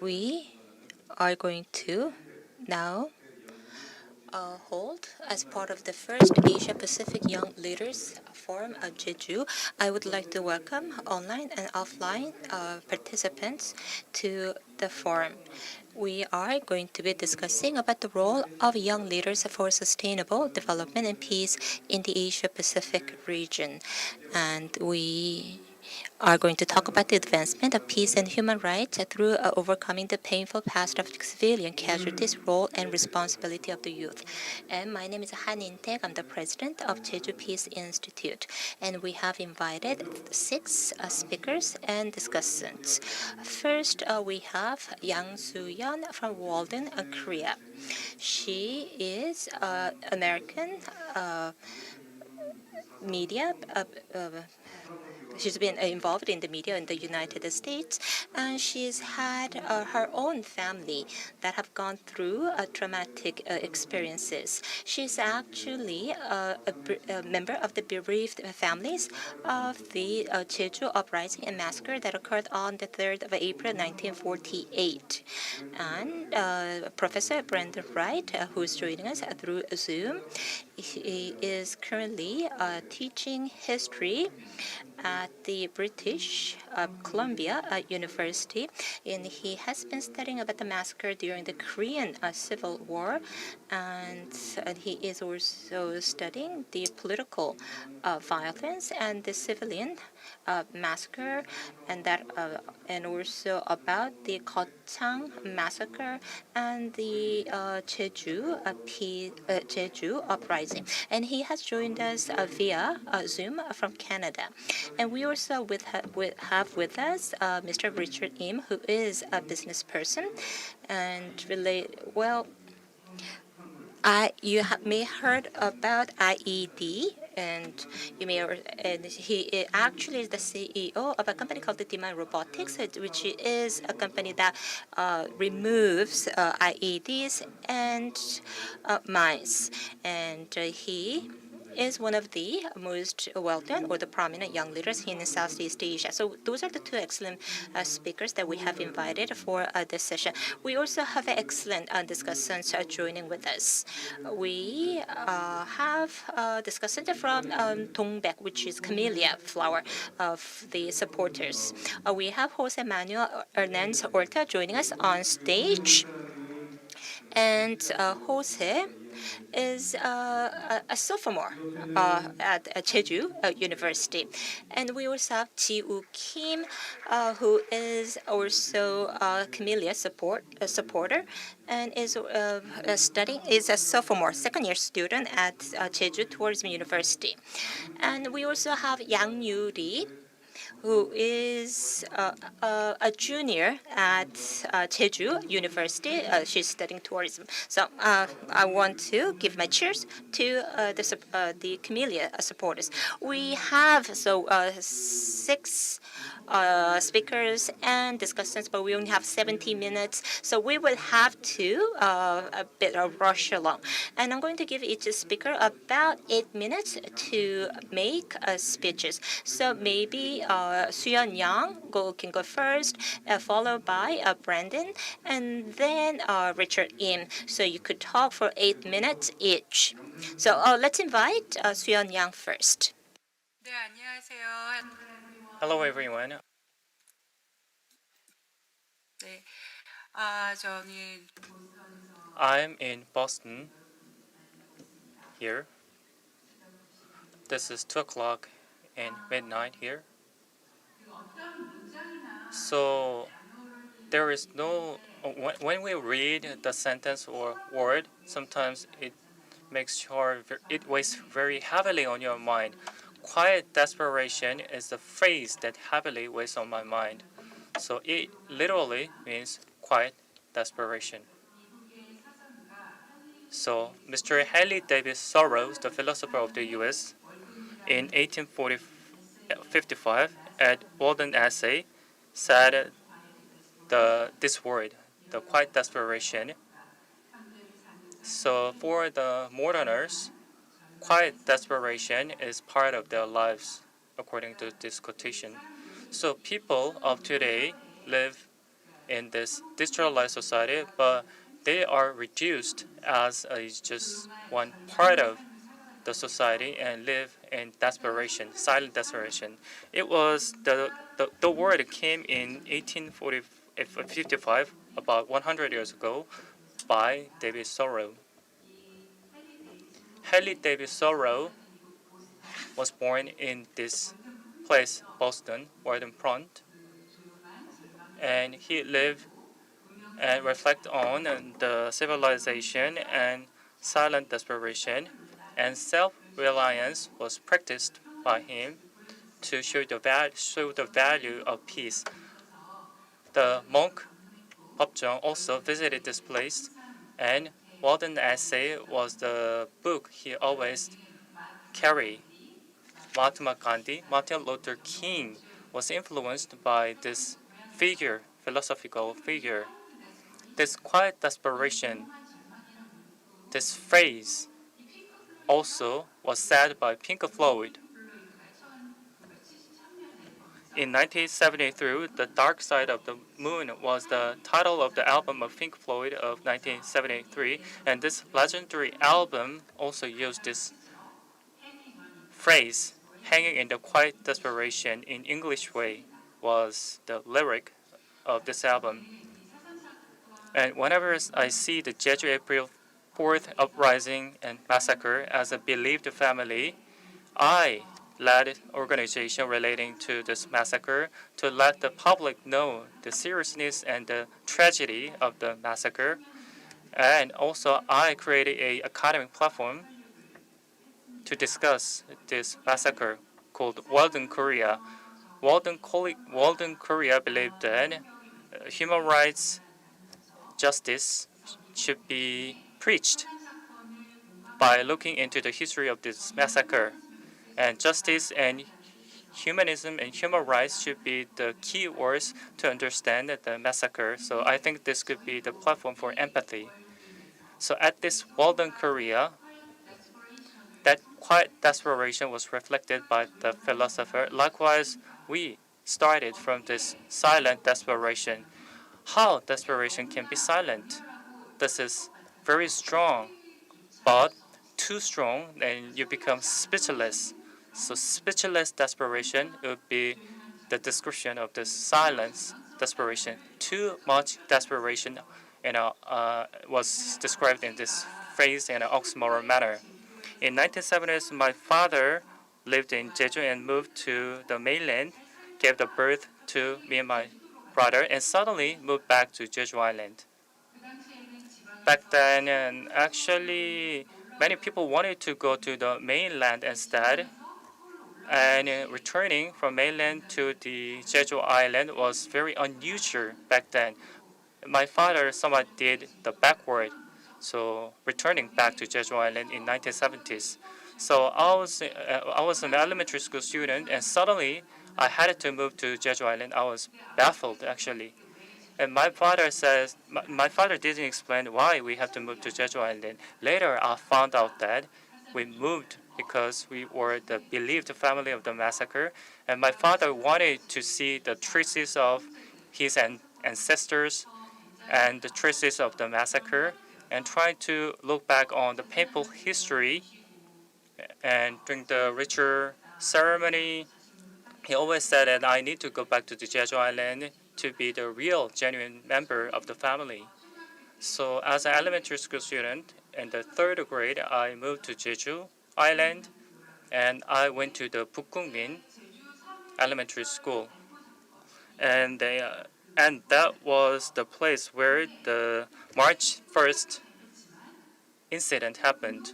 we are going to now hold as part of the first Asia-Pacific Young Leaders Forum of Jeju. I would like to welcome online and offline participants to the forum. We are going to be discussing about the role of young leaders for sustainable development and peace in the Asia-Pacific region. And we are going to talk about the advancement of peace and human rights through overcoming the painful past of civilian casualties, role and responsibility of the youth. And my name is In-taek. I'm the president of Jeju Peace Institute. And we have invited 6 speakers and discussants. First, we have Yang Su-yeon from Walden, Korea. She is American media. She's been involved in the media in the United States, and she's had her own family that have gone through traumatic experiences. She's actually a member of the bereaved families of the Jeju uprising and massacre that occurred on the 3rd of April 1948. And Professor Brandon Wright, who's joining us through Zoom, he is currently teaching history at the British Columbia University, and he has been studying about the massacre during the Korean Civil War, and he is also studying the political violence and the civilian massacre, and also about the Gochang massacre and the Jeju uprising. And he has joined us via Zoom from Canada. And we also have with us Mr. Richard Im, who is a business person and you may heard about IED, and he actually is the CEO of a company called the Demine Robotics, which is a company that removes IEDs and mines. And he is one of the most well-known or the prominent young leaders in Southeast Asia. So those are the 2 excellent speakers that we have invited for this session. We also have excellent discussants joining with us. We have discussants from Dongbek, which is Camellia flower of the supporters. We have Jose Manuel Hernandez ORTA joining us on stage. And Jose is a sophomore at Jeju University. And we also have Ji-woo Kim, who is also a Camellia supporter and is a sophomore, second-year student at Jeju Tourism University. And we also have Yang Yu-ri, who is a junior at Jeju University. She's studying tourism. So I want to give my cheers to the Camellia supporters. We have 6 speakers and discussants, but we only have 70 minutes, so we will have to a bit of rush along. And I'm going to give each speaker about 8 minutes to make speeches. So maybe Su-yeon can go first, followed by Brandon, and then Richard Im. So you could talk for 8 minutes each. So let's invite Su-yeon first. 네, 안녕하세요. Hello, everyone. 네, 저는 I'm in Boston here. This is 2 o'clock and midnight here. So there is no, when we read the sentence or word, sometimes it weighs very heavily on your mind. Quiet desperation is the phrase that heavily weighs on my mind. So it literally means quiet desperation. So Mr. Haley Davis Soros, the philosopher of the U.S., in 1855 at Walden essay, said this word, the quiet desperation. So for the moderners, quiet desperation is part of their lives, according to this quotation. So people of today live in this digitalized society, but they are reduced as just one part of the society and live in desperation, silent desperation. It was the word came in 1855, about 100 years ago, by David Thoreau. Haley David Thoreau was born in this place, Boston, Walden front, and he lived and reflect on the civilization and silent desperation, and self-reliance was practiced by him to show the value of peace. The monk Popjong also visited this place, and Walden essay was the book he always carried. Mahatma Gandhi, Martin Luther King was influenced by this figure, philosophical figure. This quiet desperation, this phrase also was said by Pink Floyd. In 1973, The Dark Side of the Moon was the title of the album of Pink Floyd of 1973, and this legendary album also used this phrase, hanging in the quiet desperation in English way, was the lyric of this album. And whenever I see the Jeju April 4th uprising and massacre as a believed family, I led organization relating to this massacre to let the public know the seriousness and the tragedy of the massacre. And also I created a academic platform to discuss this massacre called Walden Korea. Walden Korea believed that human rights justice should be preached by looking into the history of this massacre. And justice and humanism and human rights should be the key words to understand the massacre. So I think this could be the platform for empathy. So at this Walden Korea, that quiet desperation was reflected by the philosopher. Likewise, we started from this silent desperation. How desperation can be silent? This is very strong, but too strong, then you become speechless. So speechless desperation would be the description of the silence desperation. Too much desperation, was described in this phrase in an oxymoron manner. In 1970s, my father lived in Jeju and moved to the mainland, gave the birth to me and my brother, and suddenly moved back to Jeju Island. Back then, and actually, many people wanted to go to the mainland instead, and returning from mainland to the Jeju Island was very unusual back then. My father somewhat did the backward, so returning back to Jeju Island in 1970s. So I was an elementary school student, and suddenly I had to move to Jeju Island. I was baffled actually. And my father didn't explain why we have to move to Jeju Island. Later, I found out that we moved because we were the believed family of the massacre, and my father wanted to see the traces of his ancestors and the traces of the massacre, and tried to look back on the painful history. And during the ritual ceremony, he always said that I need to go back to the Jeju Island to be the real, genuine member of the family. So as an elementary school student in the third grade, I moved to Jeju Island, and I went to the Bukungmin Elementary School. And that was the place where the March 1st incident happened.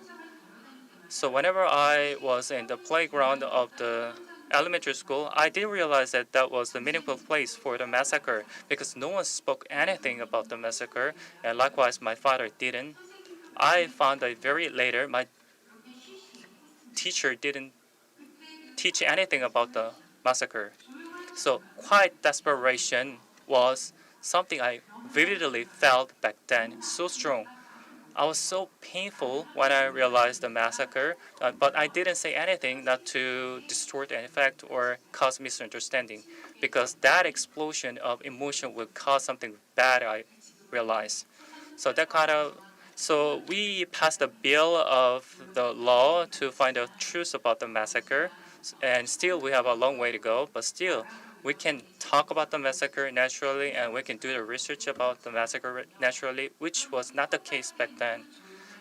So whenever I was in the playground of the elementary school, I didn't realize that that was the meaningful place for the massacre because no one spoke anything about the massacre, and likewise my father didn't. I found out very later my teacher didn't teach anything about the massacre. So quiet desperation was something I vividly felt back then, so strong. I was so painful when I realized the massacre, but I didn't say anything not to distort the effect or cause misunderstanding, because that explosion of emotion would cause something bad, I realized. So we passed a bill of the law to find out truth about the massacre, and still we have a long way to go, but still we can talk about the massacre naturally, and we can do the research about the massacre naturally, which was not the case back then.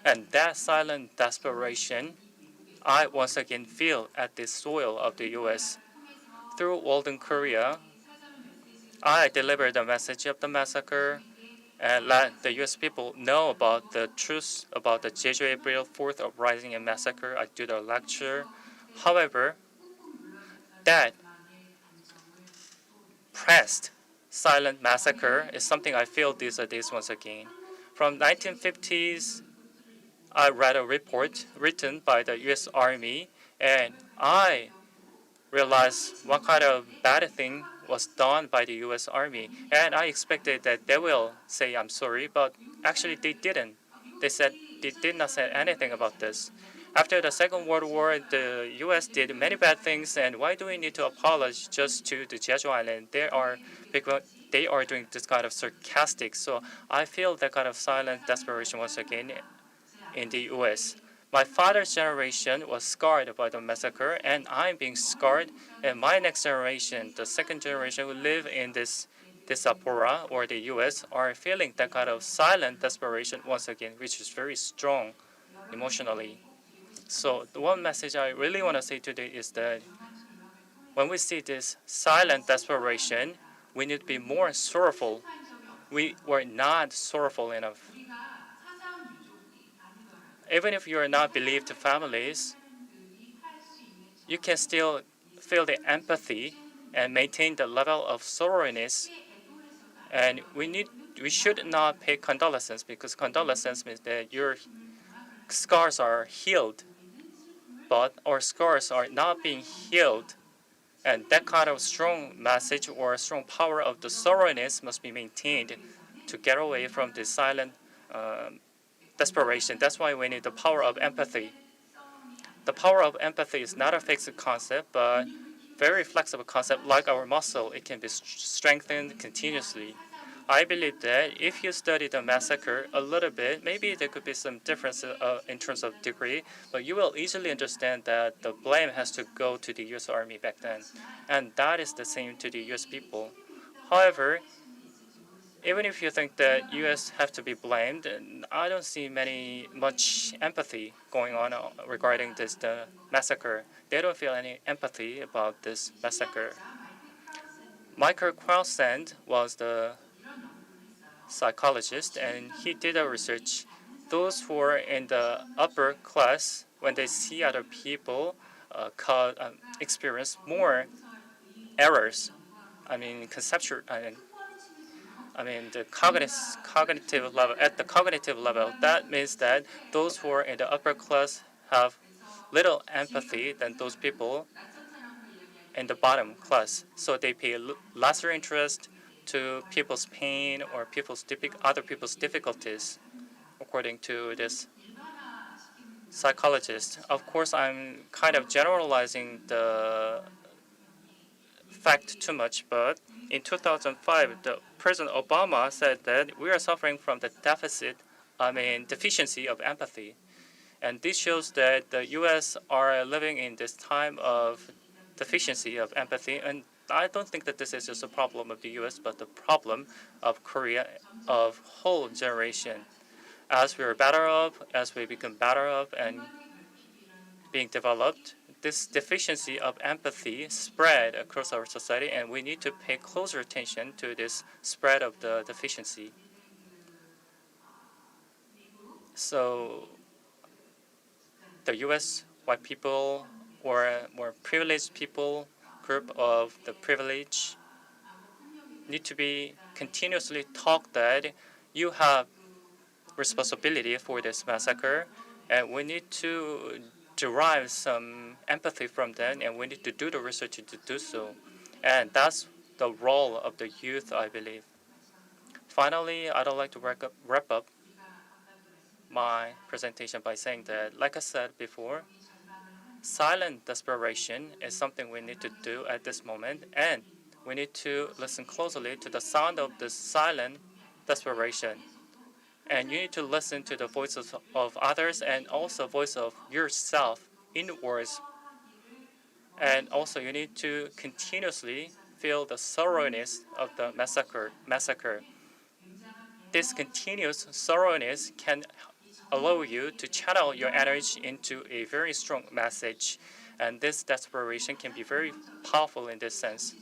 And that silent desperation I once again feel at the soil of the U.S. Through Walden, Korea, I delivered the message of the massacre and let the U.S. people know about the truth about the Jeju April 4th uprising and massacre. I do the lecture. However, that pressed silent massacre is something I feel these days once again. From 1950s, I read a report written by the U.S. Army, and I realized what kind of bad thing was done by the U.S. Army, and I expected that they will say I'm sorry, but actually they didn't. They did not say anything about this. After the Second World War, the U.S. did many bad things, and why do we need to apologize just to the Jeju Island? Because they are doing this kind of sarcastic. So I feel that kind of silent desperation once again in the U.S. My father's generation was scarred by the massacre, and I'm being scarred. And my next generation, the second generation who live in this Apora or the U.S., are feeling that kind of silent desperation once again, which is very strong emotionally. So the one message I really want to say today is that when we see this silent desperation, we need to be more sorrowful. We were not sorrowful enough. Even if you are not believed families, you can still feel the empathy and maintain the level of sorrowness. And we should not pay condolences, because condolences means that your scars are healed, but our scars are not being healed. And that kind of strong message or strong power of the sorrowness must be maintained to get away from the silent desperation. That's why we need the power of empathy. The power of empathy is not a fixed concept, but very flexible concept like our muscle. It can be strengthened continuously. I believe that if you study the massacre a little bit, maybe there could be some difference in terms of degree, but you will easily understand that the blame has to go to the U.S. Army back then, and that is the same to the U.S. people. However, even if you think that U.S. have to be blamed, I don't see much empathy going on regarding this the massacre. They don't feel any empathy about this massacre. Michael Kraussand was the psychologist, and he did a research. Those who are in the upper class, when they see other people, experience more errors. I mean, conceptual. The cognitive level. At the cognitive level, that means that those who are in the upper class have little empathy than those people in the bottom class. So they pay lesser interest to people's pain or other people's difficulties, according to this psychologist. Of course, I'm kind of generalizing the fact too much, but in 2005, the President Obama said that we are suffering from the deficiency of empathy. And this shows that the U.S. are living in this time of deficiency of empathy. And I don't think that this is just a problem of the U.S., but the problem of Korea, of whole generation. As we are better off, as we become better off and being developed, this deficiency of empathy spread across our society, and we need to pay closer attention to this spread of the deficiency. So the U.S. white people or more privileged people, group of the privilege, need to be continuously taught that you have responsibility for this massacre, and we need to derive some empathy from them, and we need to do the research to do so. And that's the role of the youth, I believe. Finally, I'd like to wrap up. my presentation by saying that, like I said before, silent desperation is something we need to do at this moment, and we need to listen closely to the sound of this silent desperation. And you need to listen to the voices of others and also voice of yourself inwards. And also you need to continuously feel the sorrowness of the massacre. This continuous sorrowness can allow you to channel your energy into a very strong message. And this desperation can be very powerful in this sense.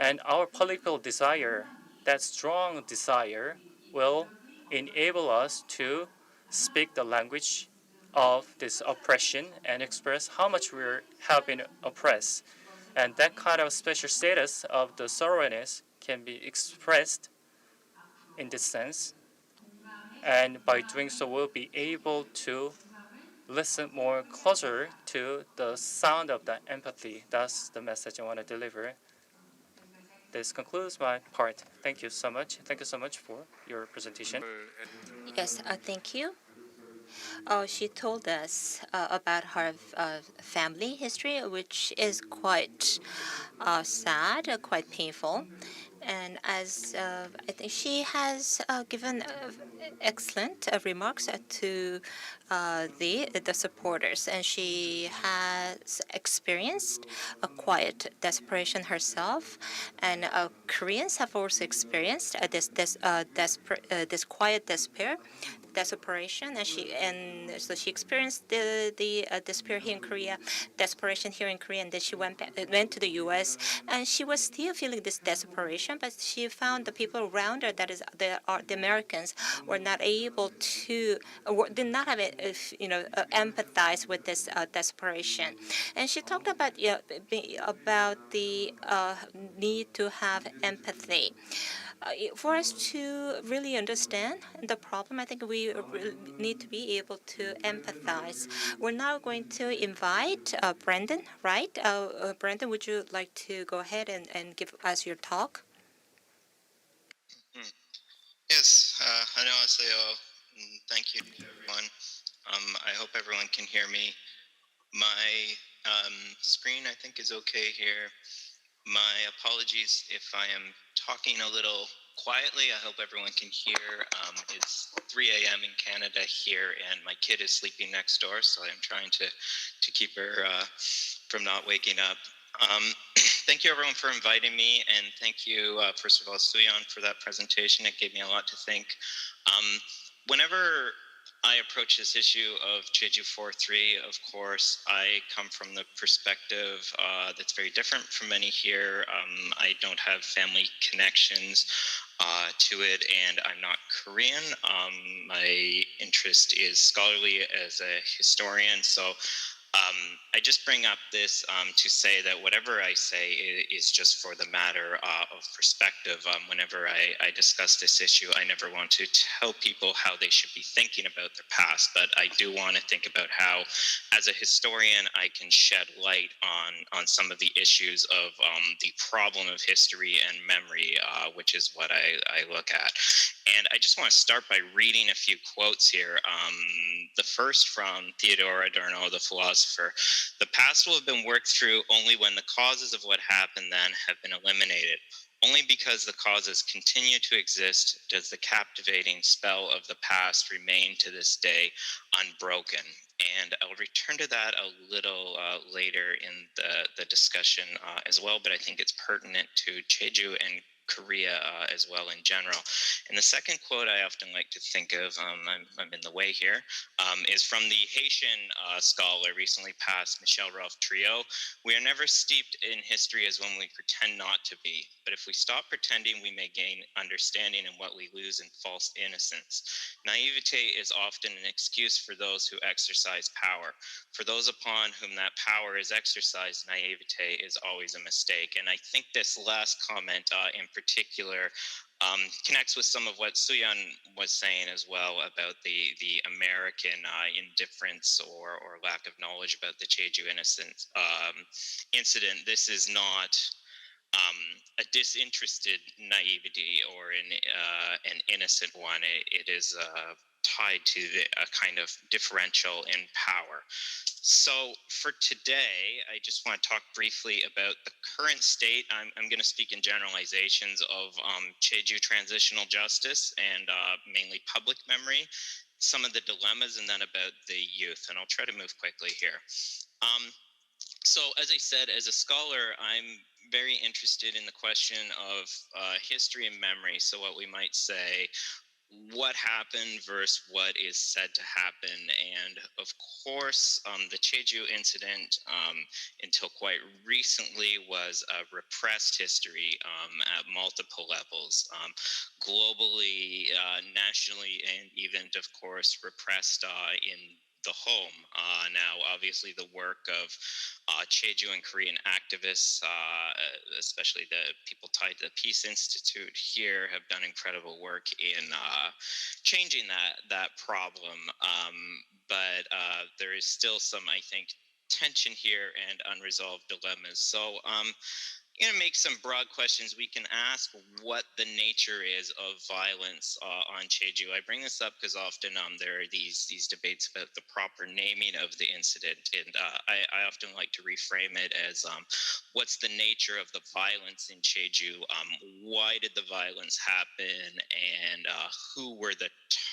And our political desire, that strong desire, will enable us to speak the language of this oppression and express how much we have been oppressed. And that kind of special status of the sorrowness can be expressed in this sense. And by doing so, we'll be able to listen more closer to the sound of the empathy. That's the message I want to deliver. This concludes my part. Thank you so much. Thank you so much for your presentation. Yes, thank you. She told us about her family history, which is quite sad, quite painful. And as I think she has given excellent remarks to the supporters, and she has experienced a quiet desperation herself, and Koreans have also experienced this quiet desperation, and so she experienced the despair here in Korea, desperation here in Korea, and then she went to the U.S. and she was still feeling this desperation, but she found the people around her, that is the Americans, were not able to, did not have empathize with this desperation, and she talked about about the need to have empathy. For us to really understand the problem, I think we need to be able to empathize. We're now going to invite Brandon, right? Brandon, would you like to go ahead and give us your talk? Yes, 안녕하세요. Thank you, everyone. I hope everyone can hear me. My screen, I think, is okay here. My apologies if I am talking a little quietly. I hope everyone can hear. It's 3 a.m. in Canada here, and my kid is sleeping next door, so I'm trying to keep her from not waking up. Thank you, everyone, for inviting me, and thank you, first of all, Su-yeon, for that presentation. It gave me a lot to think. Whenever I approach this issue of Jeju 4.3, of course, I come from the perspective that's very different from many here. I don't have family connections to it, and I'm not Korean. My interest is scholarly as a historian, so I just bring up this to say that whatever I say is just for the matter of perspective. Whenever I discuss this issue, I never want to tell people how they should be thinking about their past, but I do want to think about how, as a historian, I can shed light on some of the issues of the problem of history and memory, which is what I look at. And I just want to start by reading a few quotes here. The first from Theodore Adorno, the philosopher. The past will have been worked through only when the causes of what happened then have been eliminated. Only because the causes continue to exist does the captivating spell of the past remain to this day unbroken. And I'll return to that a little later in the discussion as well, but I think it's pertinent to Jeju and Korea as well in general. And the second quote I often like to think of, I'm in the way here, is from the Haitian scholar recently passed, Michel Rolfe Trio. We are never steeped in history as when we pretend not to be, but if we stop pretending, we may gain understanding in what we lose in false innocence. Naivete is often an excuse for those who exercise power. For those upon whom that power is exercised, naivete is always a mistake. And I think this last comment in particular connects with some of what Su-yeon was saying as well about the American indifference or lack of knowledge about the Jeju incident. This is not a disinterested naivety or an innocent one. It is tied to a kind of differential in power. So for today, I just want to talk briefly about the current state. I'm going to speak in generalizations of Jeju transitional justice and mainly public memory, some of the dilemmas, and then about the youth. And I'll try to move quickly here. So as I said, as a scholar, I'm very interested in the question of history and memory. So what we might say, what happened versus what is said to happen. And of course, the Jeju incident, until quite recently, was a repressed history at multiple levels, globally, nationally, and even, of course, repressed in the home. Now, obviously, the work of Jeju and Korean activists, especially the people tied to the Peace Institute here, have done incredible work in changing that problem. But there is still some, I think, tension here and unresolved dilemmas. So going to make some broad questions. We can ask what the nature is of violence on Jeju. I bring this up because often there are these debates about the proper naming of the incident, and I often like to reframe it as what's the nature of the violence in Jeju? Why did the violence happen? And who were the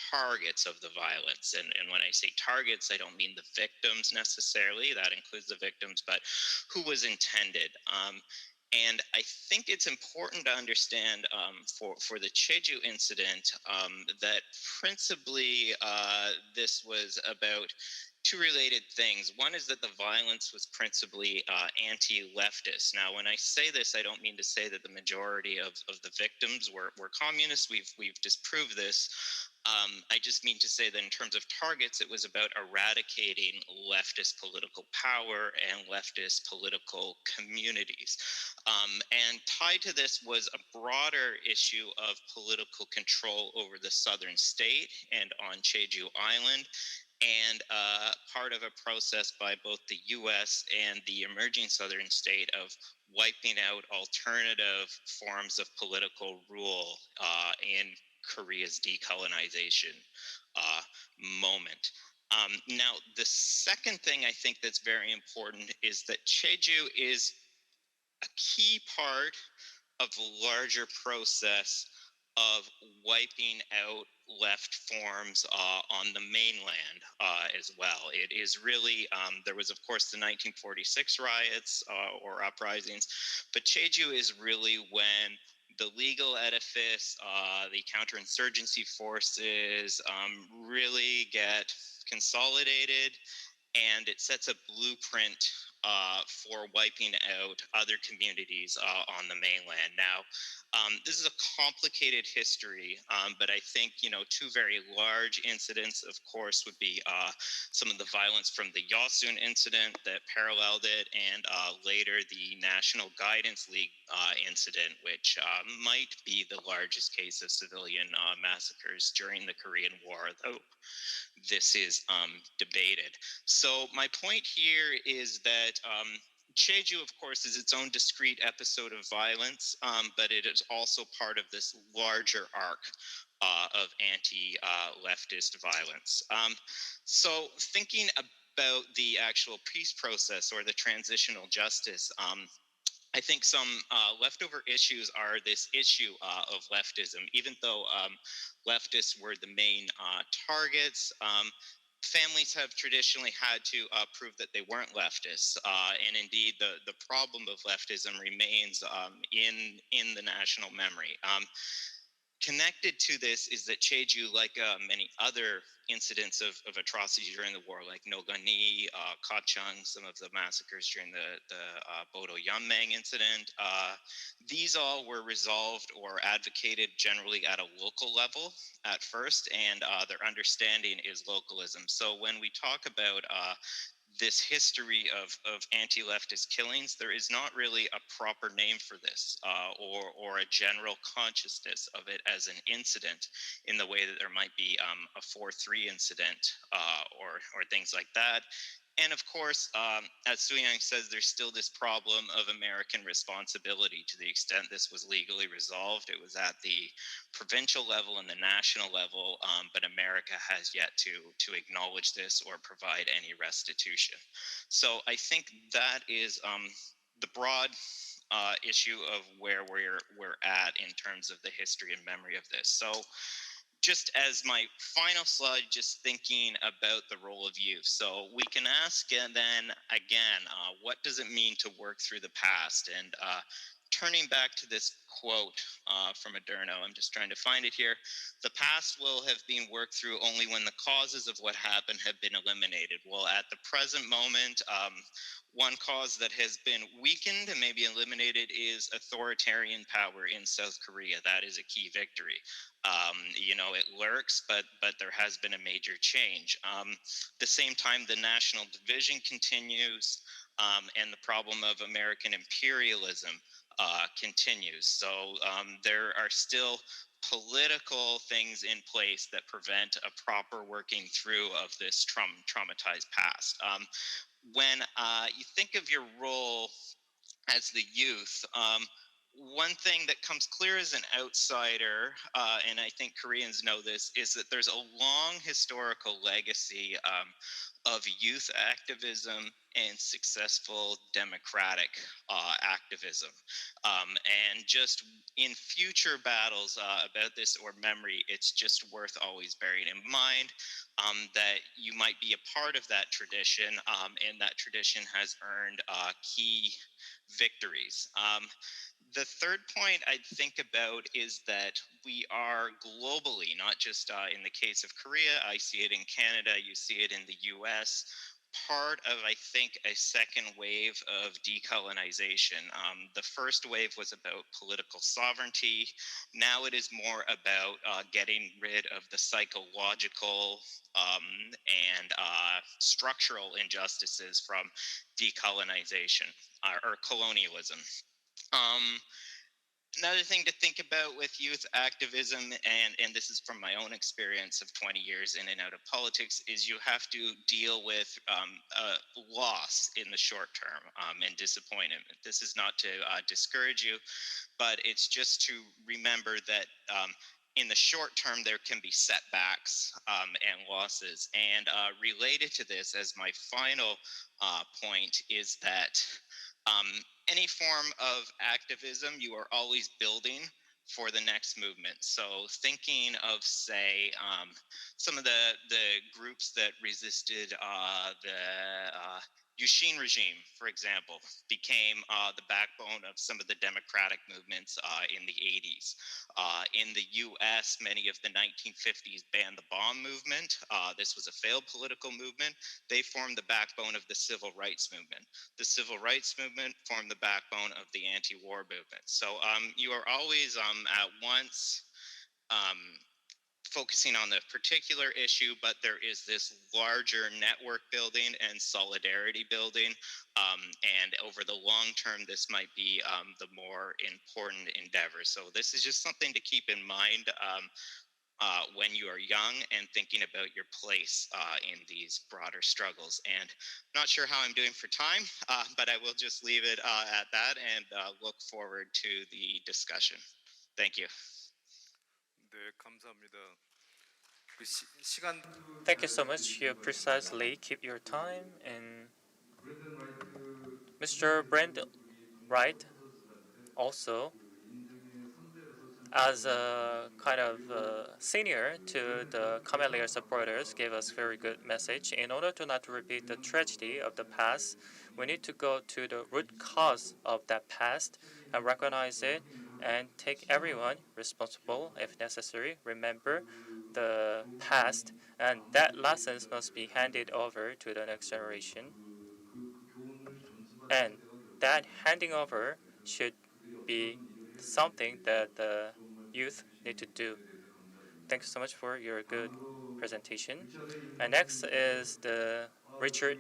targets of the violence? And when I say targets, I don't mean the victims necessarily. That includes the victims, but who was intended? And I think it's important to understand for the Jeju incident that principally this was about two related things. One is that the violence was principally anti-leftist. Now, when I say this, I don't mean to say that the majority of the victims were communists. We've disproved this. I just mean to say that in terms of targets, it was about eradicating leftist political power and leftist political communities. And tied to this was a broader issue of political control over the southern state and on Jeju Island, and part of a process by both the U.S. and the emerging southern state of wiping out alternative forms of political rule in Korea's decolonization moment. Now, the second thing I think that's very important is that Jeju is a key part of a larger process of wiping out left forms on the mainland as well. It is really, there was of course the 1946 riots or uprisings, but Jeju is really when the legal edifice, the counterinsurgency forces really get consolidated, and it sets a blueprint for wiping out other communities on the mainland. Now, this is a complicated history, but I think, two very large incidents, of course, would be some of the violence from the Yosun incident that paralleled it, and later the National Guidance League incident, which might be the largest case of civilian massacres during the Korean War, though this is debated. So my point here is that Jeju, of course, is its own discrete episode of violence, but it is also part of this larger arc of anti-leftist violence. So thinking about the actual peace process or the transitional justice, I think some leftover issues are this issue of leftism. Even though leftists were the main targets, families have traditionally had to prove that they weren't leftists, and indeed the problem of leftism remains in the national memory. Connected to this is that Jeju, like many other incidents of atrocity during the war, like Nogani, Kachung, some of the massacres during the Bodo Yanmeng incident, these all were resolved or advocated generally at a local level at first, and their understanding is localism. So when we talk about this history of anti-leftist killings, there is not really a proper name for this or a general consciousness of it as an incident in the way that there might be a 4-3 incident or things like that. And of course, as Su-yeon says, there's still this problem of American responsibility. To the extent this was legally resolved, it was at the provincial level and the national level, but America has yet to acknowledge this or provide any restitution. So I think that is the broad issue of where we're at in terms of the history and memory of this. So just as my final slide, just thinking about the role of youth. So we can ask then again, what does it mean to work through the past? And turning back to this quote from Adorno, I'm just trying to find it here. The past will have been worked through only when the causes of what happened have been eliminated. Well, at the present moment, one cause that has been weakened and maybe eliminated is authoritarian power in South Korea. That is a key victory. You know, it lurks, but there has been a major change. The same time, the national division continues, and the problem of American imperialism continues. So there are still political things in place that prevent a proper working through of this traumatized past. When you think of your role as the youth, one thing that comes clear as an outsider, and I think Koreans know this, is that there's a long historical legacy of youth activism and successful democratic activism. And just in future battles about this or memory, it's just worth always bearing in mind that you might be a part of that tradition, and that tradition has earned key victories. The third point I'd think about is that we are globally, not just in the case of Korea, I see it in Canada, you see it in the US, part of, I think, a second wave of decolonization. The first wave was about political sovereignty. Now it is more about getting rid of the psychological and structural injustices from decolonization or colonialism. Another thing to think about with youth activism, and this is from my own experience of 20 years in and out of politics, is you have to deal with loss in the short term and disappointment. This is not to discourage you, but it's just to remember that in the short term, there can be setbacks and losses. And related to this, as my final point, is that any form of activism, you are always building for the next movement. So thinking of, say, some of the groups that resisted the Yushin regime, for example, became the backbone of some of the democratic movements in the 80s. In the US, many of the 1950s ban the bomb movement. This was a failed political movement. They formed the backbone of the civil rights movement. The civil rights movement formed the backbone of the anti-war movement. So you are always at once focusing on the particular issue, but there is this larger network building and solidarity building. And over the long term, this might be the more important endeavor. So this is just something to keep in mind when you are young and thinking about your place in these broader struggles. And not sure how I'm doing for time, but I will just leave it at that and look forward to the discussion. Thank you. 네, 감사합니다. 시간 Thank you so much. You precisely keep your time. And Mr. Brandon Wright also, as a kind of senior to the Camellia supporters, gave us very good message. In order to not repeat the tragedy of the past, we need to go to the root cause of that past and recognize it and take everyone responsible if necessary. Remember the past, and that lessons must be handed over to the next generation. And that handing over should be something that the youth need to do. Thanks so much for your good presentation. And next is the Richard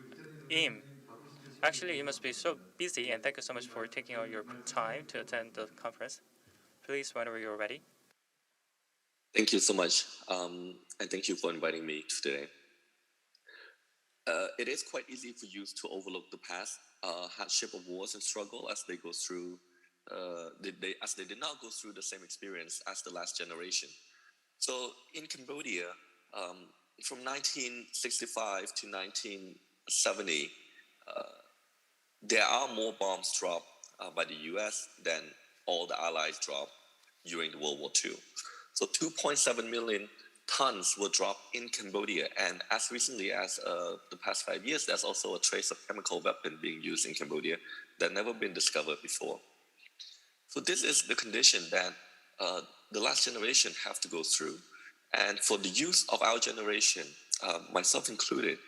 Im. Actually, you must be so busy, and thank you so much for taking out your time to attend the conference. Please, whenever you're ready. Thank you so much, and thank you for inviting me today. it is quite easy for youth to overlook the past hardship of wars and struggle as they go through, as they did not go through the same experience as the last generation. So in Cambodia, from 1965 to 1970, there are more bombs dropped by the US than all the allies dropped during the World War II. So 2.7 million tons were dropped in Cambodia. And as recently as the past 5 years, there's also a trace of chemical weapon being used in Cambodia that never been discovered before. So this is the condition that the last generation have to go through. And for the youth of our generation, myself included,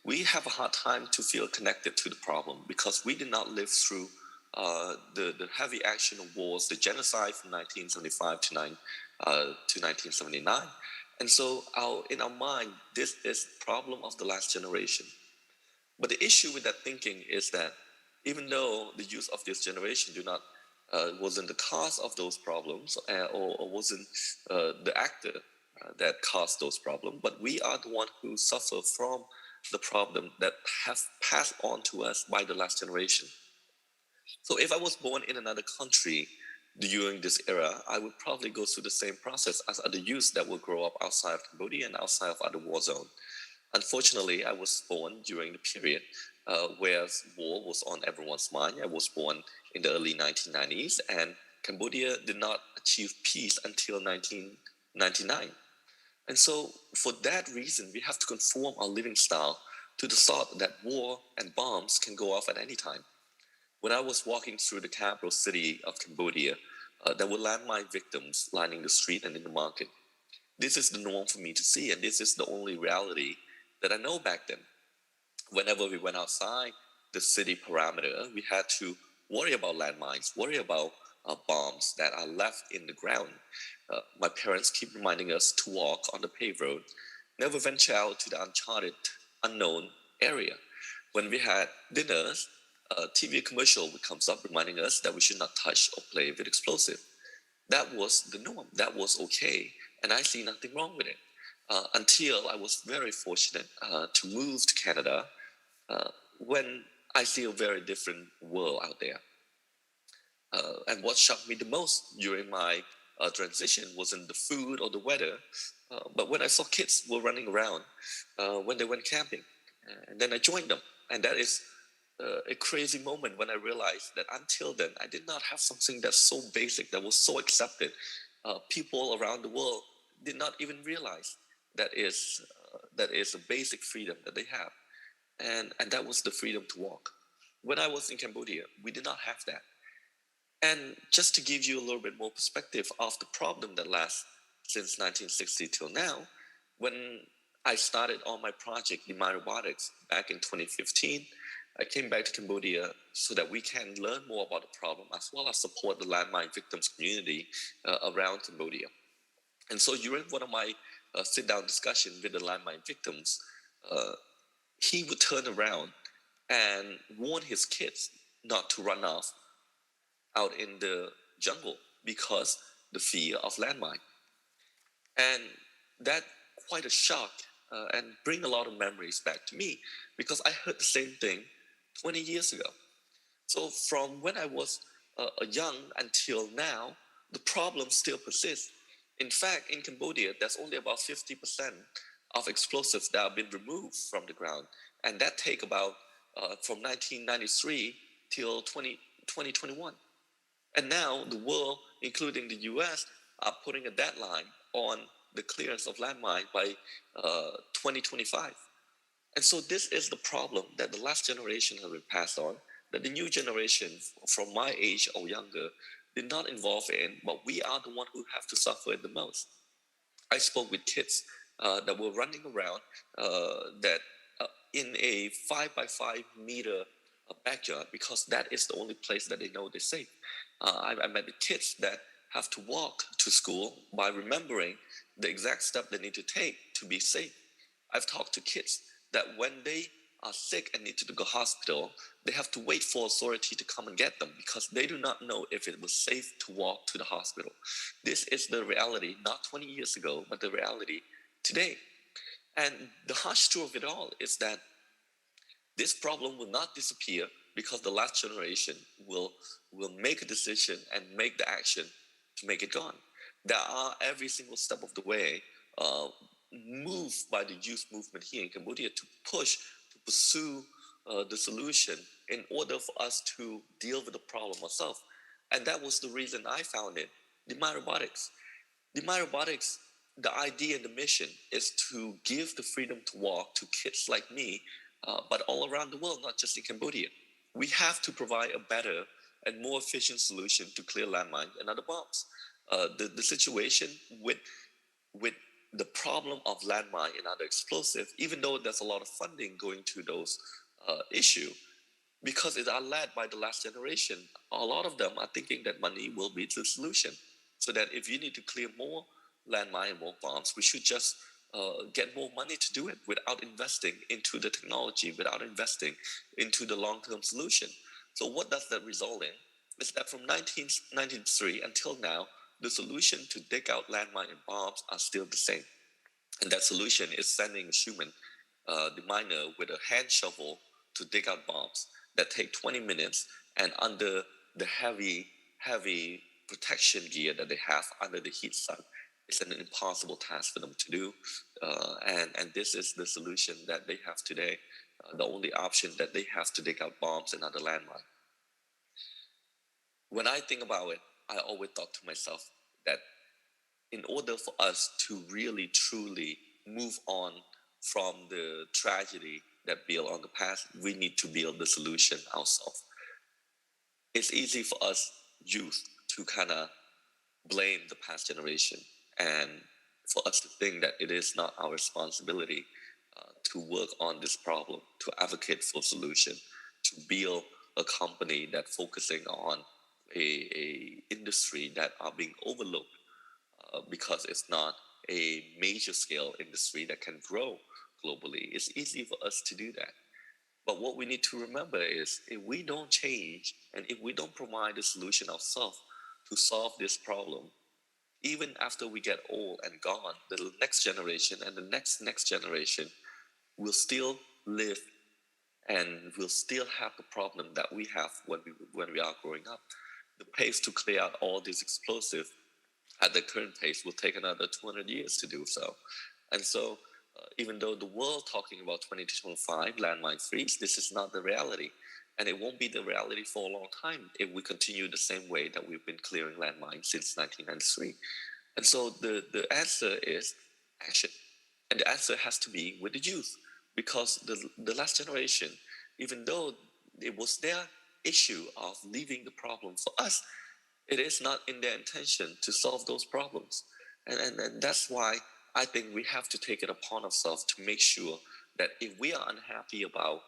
we have a hard time to feel connected to the problem because we did not live through the heavy action of wars, the genocide from 1975 to 1979. And so in our mind, this is the problem of the last generation. But the issue with that thinking is that even though the youth of this generation wasn't the cause of those problems or wasn't the actor that caused those problems, but we are the one who suffer from the problem that have passed on to us by the last generation. So if I was born in another country during this era, I would probably go through the same process as other youths that will grow up outside of Cambodia and outside of other war zones. Unfortunately, I was born during the period where war was on everyone's mind. I was born in the early 1990s, and Cambodia did not achieve peace until 1999. And so for that reason, we have to conform our living style to the thought that war and bombs can go off at any time. When I was walking through the capital city of Cambodia, there were landmine victims lining the street and in the market. This is the norm for me to see, and this is the only reality that I know back then. Whenever we went outside the city perimeter, we had to worry about landmines, worry about bombs that are left in the ground. My parents keep reminding us to walk on the paved road, never venture out to the uncharted, unknown area. When we had dinners, a TV commercial comes up reminding us that we should not touch or play with explosive. That was the norm. That was okay, and I see nothing wrong with it. Until I was very fortunate to move to Canada when I see a very different world out there. And what shocked me the most during my transition wasn't the food or the weather, but when I saw kids were running around when they went camping. And then I joined them. And that is a crazy moment when I realized that until then, I did not have something that's so basic, that was so accepted. People around the world did not even realize that is a basic freedom that they have. And that was the freedom to walk. When I was in Cambodia, we did not have that. And just to give you a little bit more perspective of the problem that lasts since 1960 till now, when I started on my project, Demine Robotics, back in 2015, I came back to Cambodia so that we can learn more about the problem as well as support the landmine victims community around Cambodia. And so during one of my sit-down discussion with the landmine victims, he would turn around and warn his kids not to run off out in the jungle because the fear of landmine. And that quite a shock and bring a lot of memories back to me because I heard the same thing 20 years ago. So from when I was young until now, the problem still persists. In fact, in Cambodia, there's only about 50% of explosives that have been removed from the ground. And that take about from 1993 till 2021. And now the world, including the US, are putting a deadline on the clearance of landmine by 2025. And so this is the problem that the last generation has been passed on, that the new generation from my age or younger did not involve in, but we are the one who have to suffer it the most. I spoke with kids that were running around in a 5 by 5 meter backyard because that is the only place that they know they're safe. I met the kids that have to walk to school by remembering the exact step they need to take to be safe. I've talked to kids that when they are sick and need to go to the hospital, they have to wait for authority to come and get them because they do not know if it was safe to walk to the hospital. This is the reality, not 20 years ago, but the reality today. And the harsh truth of it all is that This problem will not disappear because the last generation will make a decision and make the action to make it gone. There are every single step of the way moved by the youth movement here in Cambodia to pursue the solution in order for us to deal with the problem ourselves. And that was the reason I founded Demine Robotics. Demine Robotics, the idea and the mission is to give the freedom to walk to kids like me, but all around the world, not just in Cambodia. We have to provide a better and more efficient solution to clear landmines and other bombs. The situation with the problem of landmine and other explosive, even though there's a lot of funding going to those issue, because it are led by the last generation, a lot of them are thinking that money will be the solution. So that if you need to clear more landmine and more bombs, we should just get more money to do it without investing into the technology, without investing into the long-term solution. So what does that result in? Is that from 1993 until now, the solution to dig out landmine and bombs are still the same. And that solution is sending a human, the miner, with a hand shovel to dig out bombs that take 20 minutes, and under the heavy protection gear that they have under the heat sun, it's an impossible task for them to do. And this is the solution that they have today, the only option that they have to dig out bombs and other landmines. When I think about it, I always thought to myself that in order for us to really, truly move on from the tragedy that built on the past, we need to build the solution ourselves. It's easy for us youth to kind of blame the past generation and for us to think that it is not our responsibility to work on this problem, to advocate for solution, to build a company that focusing on a industry that are being overlooked because it's not a major scale industry that can grow globally. It's easy for us to do that. But what we need to remember is if we don't change and if we don't provide a solution ourselves to solve this problem, even after we get old and gone, the next generation and the next generation will still live and will still have the problem that we have when we are growing up. The pace to clear out all these explosives at the current pace will take another 200 years to do so. And so even though the world talking about 2025 landmine free, this is not the reality. And it won't be the reality for a long time if we continue the same way that we've been clearing landmines since 1993. And so the answer is action. And the answer has to be with the youth, because the last generation, even though it was their issue of leaving the problem for us, it is not in their intention to solve those problems. And that's why I think we have to take it upon ourselves to make sure that if we are unhappy about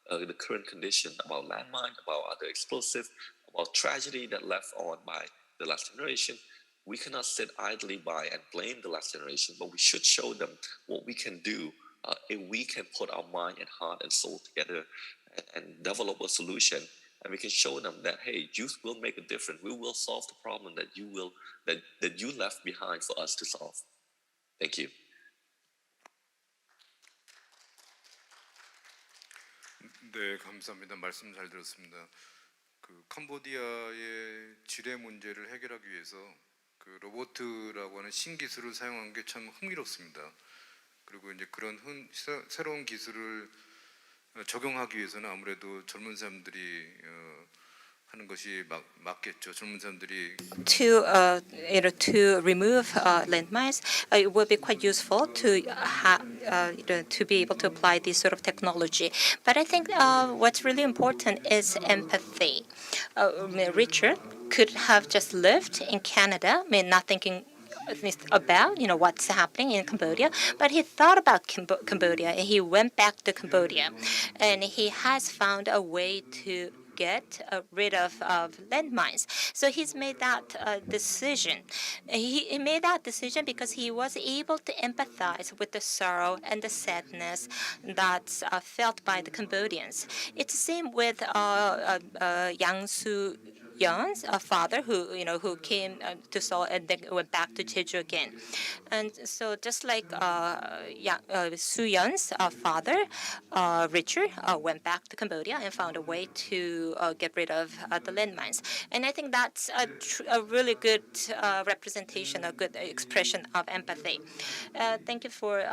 the current condition, about landmine, about other explosive, about tragedy that left on by the last generation, we cannot sit idly by and blame the last generation, but we should show them what we can do if we can put our mind and heart and soul together and develop a solution. And we can show them that, hey, youth will make a difference. We will solve the problem that you left behind for us to solve. Thank you. 네, 감사합니다. 말씀 잘 들었습니다. 그 캄보디아의 지뢰 문제를 해결하기 위해서 그 로보트라고 하는 신기술을 사용한 게 참 흥미롭습니다. 그리고 이제 그런 새로운 기술을 적용하기 위해서는 아무래도 젊은 사람들이 하는 것이 맞겠죠. 젊은 사람들이 to remove landmines, it will be quite useful to to be able to apply this sort of technology. But I think what's really important is empathy. Richard could have just lived in Canada, not thinking about what's happening in Cambodia, but he thought about Cambodia and he went back to Cambodia, and he has found a way to get rid of landmines. So he's made that decision. He made that decision because he was able to empathize with the sorrow and the sadness that's felt by the Cambodians. It's the same with Yang Su-yeon's father, who came to Seoul and then went back to Jeju again. And so just like Su-yeon's father, Richard, went back to Cambodia and found a way to get rid of the landmines. And I think that's a really good representation, a good expression of empathy. Thank you for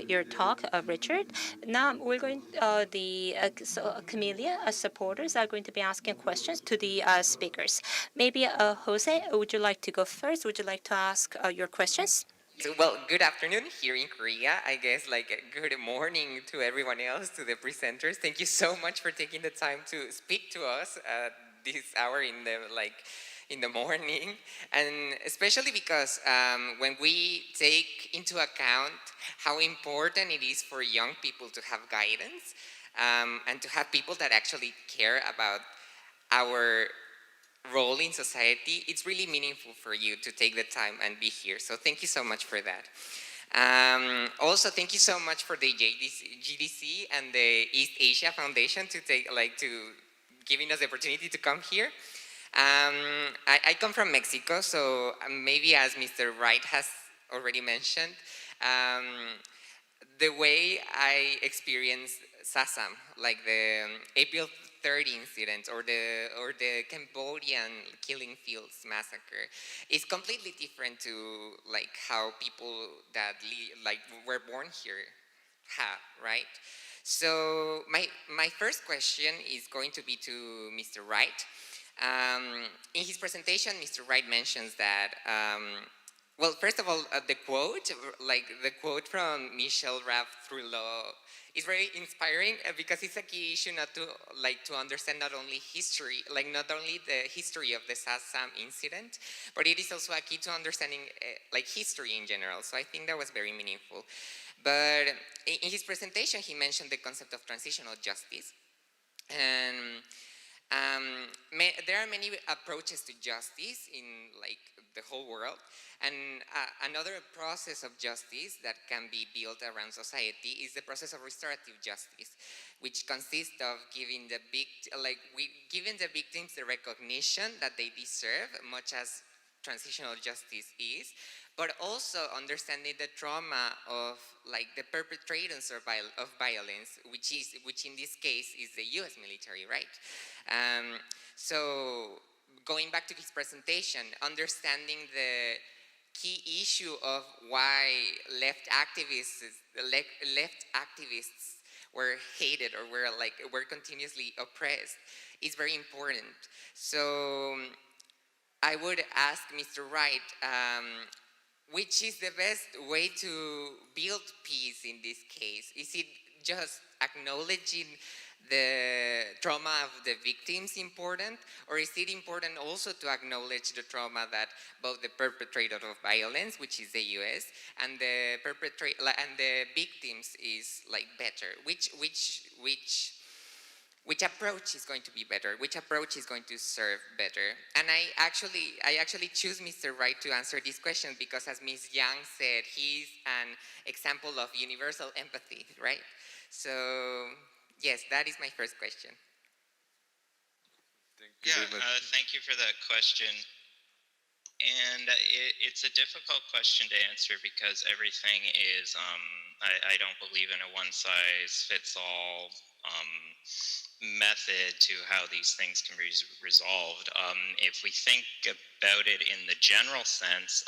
your talk, Richard. Now we're going. Camellia supporters are going to be asking questions to the speakers. Maybe Jose, would you like to go first? Would you like to ask your questions? So, well, good afternoon here in Korea. I guess like good morning to everyone else, to the presenters. Thank you so much for taking the time to speak to us at this hour in the morning, and especially because when we take into account how important it is for young people to have guidance and to have people that actually care about our role in society, it's really meaningful for you to take the time and be here. So thank you so much for that. Also, thank you so much for the GDC and the East Asia Foundation to giving us the opportunity to come here. I come from Mexico, so maybe as Mr. Wright has already mentioned, the way I experienced SASAM, like the April 30 incident or the Cambodian killing fields massacre, is completely different to like how people that were born here have, right? So my first question is going to be to Mr. Wright. In his presentation, Mr. Wright mentions that well, first of all, the quote from Michel Raff-Trullo is very inspiring because it's a key issue not to understand not only history, not only the history of the SASAM incident, but it is also a key to understanding history in general. So I think that was very meaningful. But in his presentation, he mentioned the concept of transitional justice, and there are many approaches to justice in the whole world, and another process of justice that can be built around society is the process of restorative justice, which consists of giving the victims the recognition that they deserve, much as transitional justice is, but also understanding the trauma of the perpetrators of violence, which in this case is the U.S. military, right? So going back to his presentation, understanding the key issue of why left activists were hated or were continuously oppressed is very important. So I would ask Mr. Wright, which is the best way to build peace in this case? Is it just acknowledging the trauma of the victims important, or is it important also to acknowledge the trauma that both the perpetrator of violence, which is the U.S., and the victims is better? Which approach is going to be better? Which approach is going to serve better? And I actually choose Mr. Wright to answer this question because, as Ms. Yang said, he's an example of universal empathy, right? So yes, that is my first question. Thank you for that question. And it's a difficult question to answer because everything is, I don't believe in a one-size-fits-all method to how these things can be resolved. If we think about it in the general sense,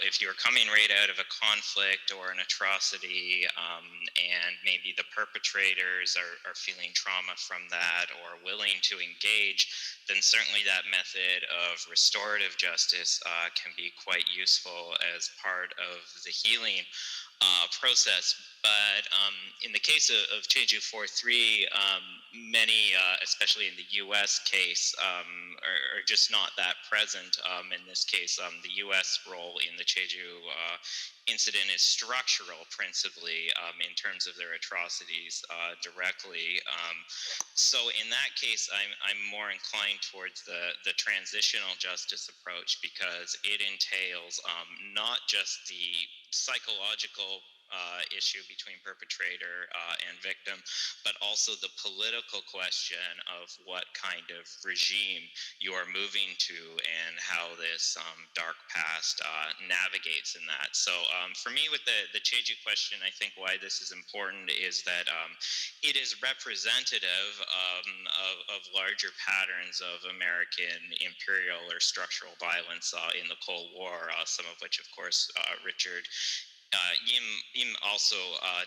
if you're coming right out of a conflict or an atrocity, and maybe the perpetrators are feeling trauma from that or willing to engage, then certainly that method of restorative justice can be quite useful as part of the healing process. But in the case of Jeju 4-3, many, especially in the U.S. case, are just not that present. In this case, the U.S. role in the Jeju incident is structural, principally, in terms of their atrocities directly. So in that case, I'm more inclined towards the transitional justice approach because it entails not just the psychological issue between perpetrator and victim, but also the political question of what kind of regime you are moving to and how this dark past navigates in that. So for me, with the Jeju question, I think why this is important is that it is representative of larger patterns of American imperial or structural violence in the Cold War, some of which, of course, Richard Yim also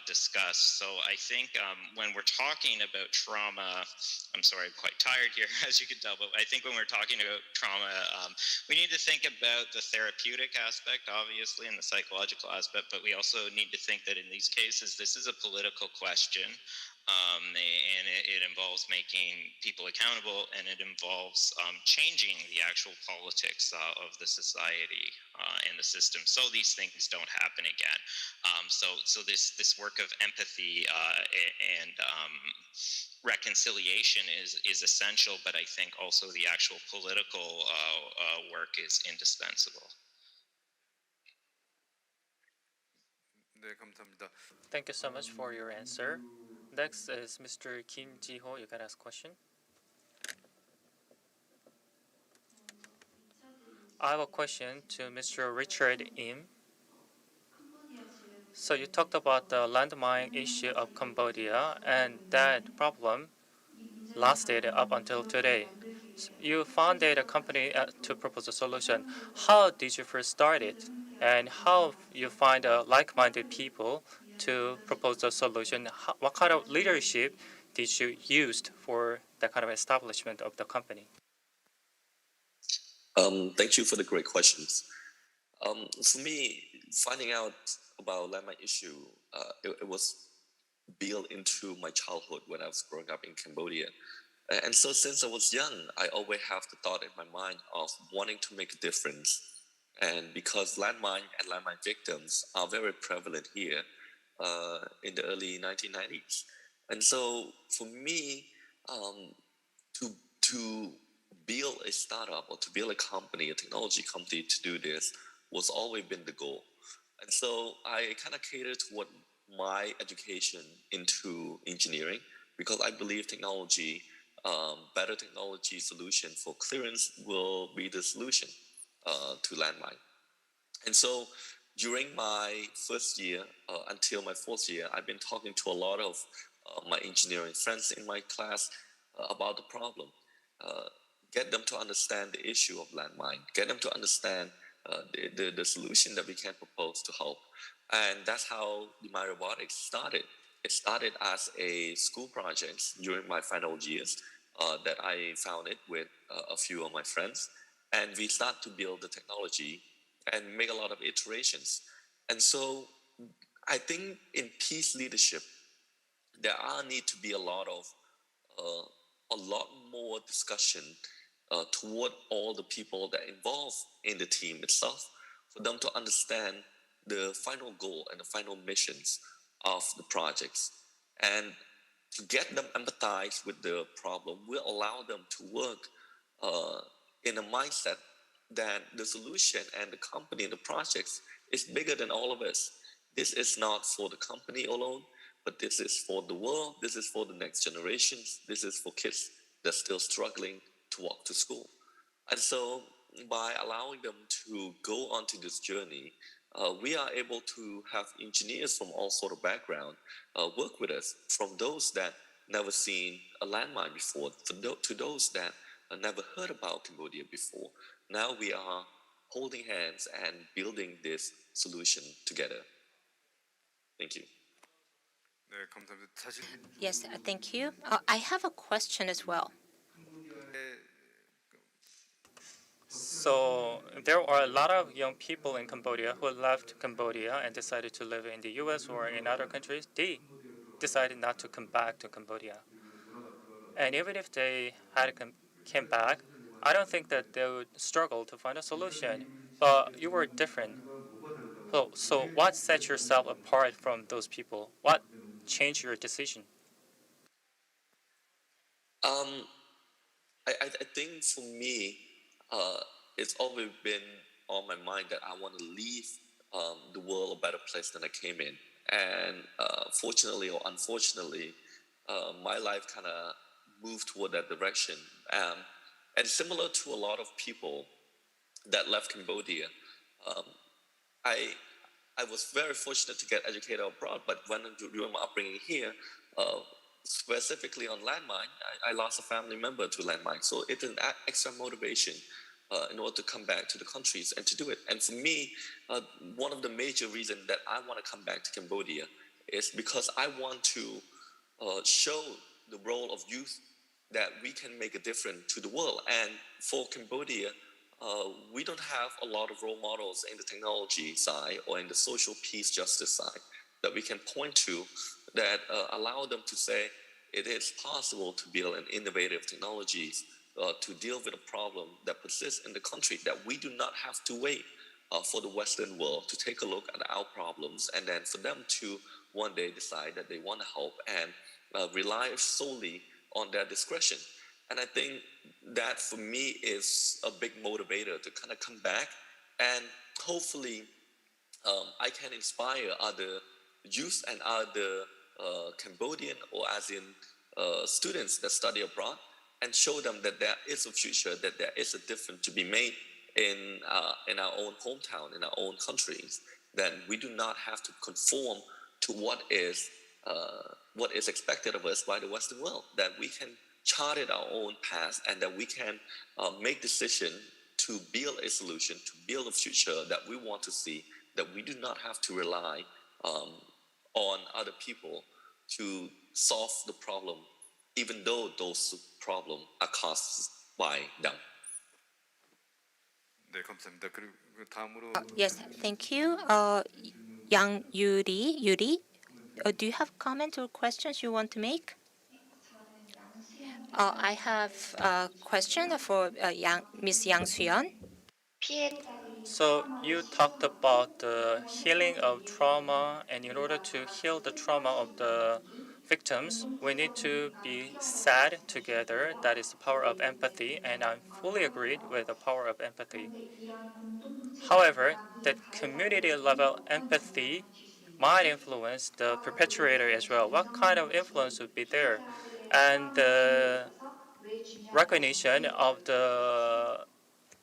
discussed. So I think when we're talking about trauma, I'm sorry, I'm quite tired here, as you can tell, but I think when we're talking about trauma, we need to think about the therapeutic aspect, obviously, and the psychological aspect, but we also need to think that in these cases, this is a political question. And it involves making people accountable, and it involves changing the actual politics of the society and the system, so these things don't happen again. So this work of empathy and reconciliation is essential, but I think also the actual political work is indispensable. 네, 감사합니다. Thank you so much for your answer. Next is Mr. Kim Ji-ho. You can ask a question. I have a question to Mr. Richard Im. So you talked about the landmine issue of Cambodia, and that problem lasted up until today. You founded a company to propose a solution. How did you first start it, and how you find like-minded people to propose a solution? What kind of leadership did you use for that kind of establishment of the company? Thank you for the great questions. For me, finding out about landmine issue, it was built into my childhood when I was growing up in Cambodia. And so since I was young, I always have the thought in my mind of wanting to make a difference. And because landmine and landmine victims are very prevalent here in the early 1990s. And so for me, to build a startup or to build a company, a technology company to do this was always been the goal. And so I kind of catered toward my education into engineering because I believe technology, better technology solution for clearance will be the solution to landmine. And so during my first year until my fourth year, I've been talking to a lot of my engineering friends in my class about the problem. Get them to understand the issue of landmine, get them to understand the solution that we can propose to help. And that's how Demine Robotics started. It started as a school project during my final years that I founded with a few of my friends. And we start to build the technology and make a lot of iterations. And so I think in peace leadership, there need to be a lot more discussion toward all the people that involved in the team itself, for them to understand the final goal and the final missions of the projects. And to get them empathized with the problem will allow them to work in a mindset that the solution and the company and the projects is bigger than all of us. This is not for the company alone, but this is for the world, this is for the next generations, this is for kids that's still struggling to walk to school. And so by allowing them to go onto this journey, we are able to have engineers from all sort of background work with us, from those that never seen a landmine before, to those that never heard about Cambodia before. Now we are holding hands and building this solution together. Thank you. 네, 감사합니다. 사실 Yes, thank you. I have a question as well. So there are a lot of young people in Cambodia who left Cambodia and decided to live in the U.S. or in other countries. They decided not to come back to Cambodia. And even if they had came back, I don't think that they would struggle to find a solution. But you were different. So what set yourself apart from those people? What changed your decision? I think for me, it's always been on my mind that I want to leave the world a better place than I came in. and fortunately or unfortunately, my life kind of moved toward that direction. And similar to a lot of people that left Cambodia, um, I I was very fortunate to get educated abroad, but when during my upbringing here, uh, specifically on landmine, I lost a family member to landmine. So it's an extra motivation in order to come back to the countries and to do it. And for me, one of the major reasons that I want to come back to Cambodia is because I want to show the role of youth that we can make a difference to the world. And for Cambodia, we don't have a lot of role models in the technology side or in the social peace justice side that we can point to that allow them to say it is possible to build an innovative technologies to deal with a problem that persists in the country, that we do not have to wait for the Western world to take a look at our problems and then for them to one day decide that they want to help and rely solely on their discretion. And I think that for me is a big motivator to kind of come back and hopefully I can inspire other youth and other Cambodian or ASEAN students that study abroad and show them that there is a future, that there is a difference to be made in our own hometown, in our own countries. Then we do not have to conform to what is expected of us by the Western world. That we can chart our own path, and that we can make decisions to build a solution, to build a future that we want to see. That we do not have to rely on other people to solve the problem, even though those problems are caused by them. 네, 감사합니다. 그리고 다음으로 Yes, thank you. Yang Yuri, do you have comments or questions you want to make? I have a question for Miss Yang Su-yeon. So you talked about the healing of trauma, and in order to heal the trauma of the victims, we need to be sad together. That is the power of empathy, and I'm fully agreed with the power of empathy. However, that community level empathy might influence the perpetrator as well. What kind of influence would be there? And the recognition of the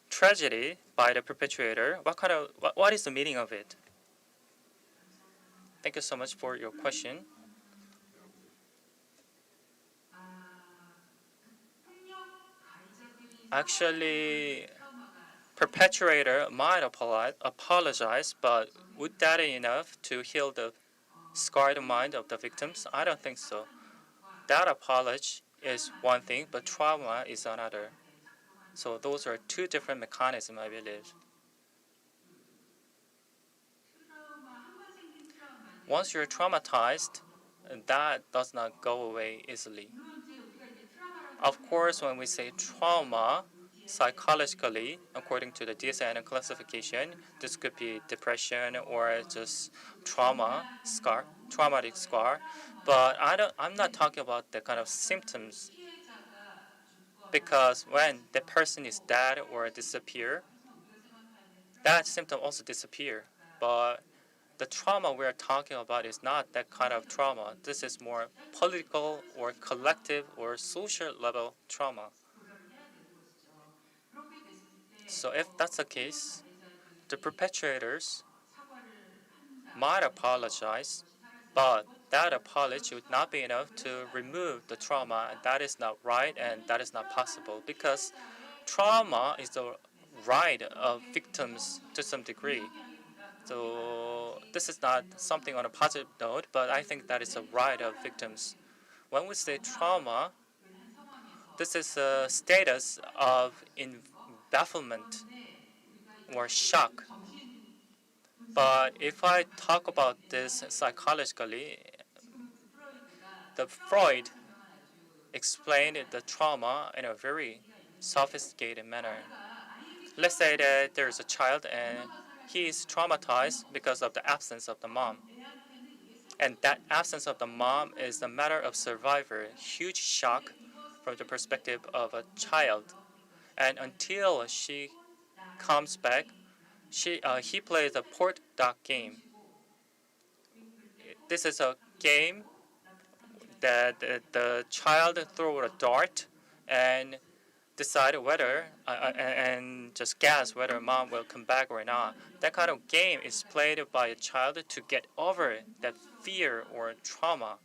tragedy by the perpetrator, what is the meaning of it? Thank you so much for your question. Actually, perpetrator might apologize, but would that be enough to heal the scarred mind of the victims? I don't think so. That apology is one thing, but trauma is another. So those are two different mechanisms, I believe. Once you're traumatized, that does not go away easily. Of course, when we say trauma, psychologically, according to the DSM classification, this could be depression or just traumatic scar. But I'm not talking about the kind of symptoms, because when the person is dead or disappear, that symptom also disappear. But the trauma we're talking about is not that kind of trauma. This is more political or collective or social level trauma. So if that's the case, the perpetrators might apologize, but that apology would not be enough to remove the trauma, and that is not right and that is not possible, because trauma is the right of victims to some degree. So this is not something on a positive note, but I think that is a right of victims. When we say trauma, this is a status of bafflement or shock. But if I talk about this psychologically, the Freud explained the trauma in a very sophisticated manner. Let's say that there's a child and he is traumatized because of the absence of the mom. And that absence of the mom is a matter of survivor, huge shock from the perspective of a child. And until she comes back, he plays a port dock game. this is a game that the child throw a dart and decide whether and just guess whether mom will come back or not. That kind of game is played by a child to get over that fear or trauma.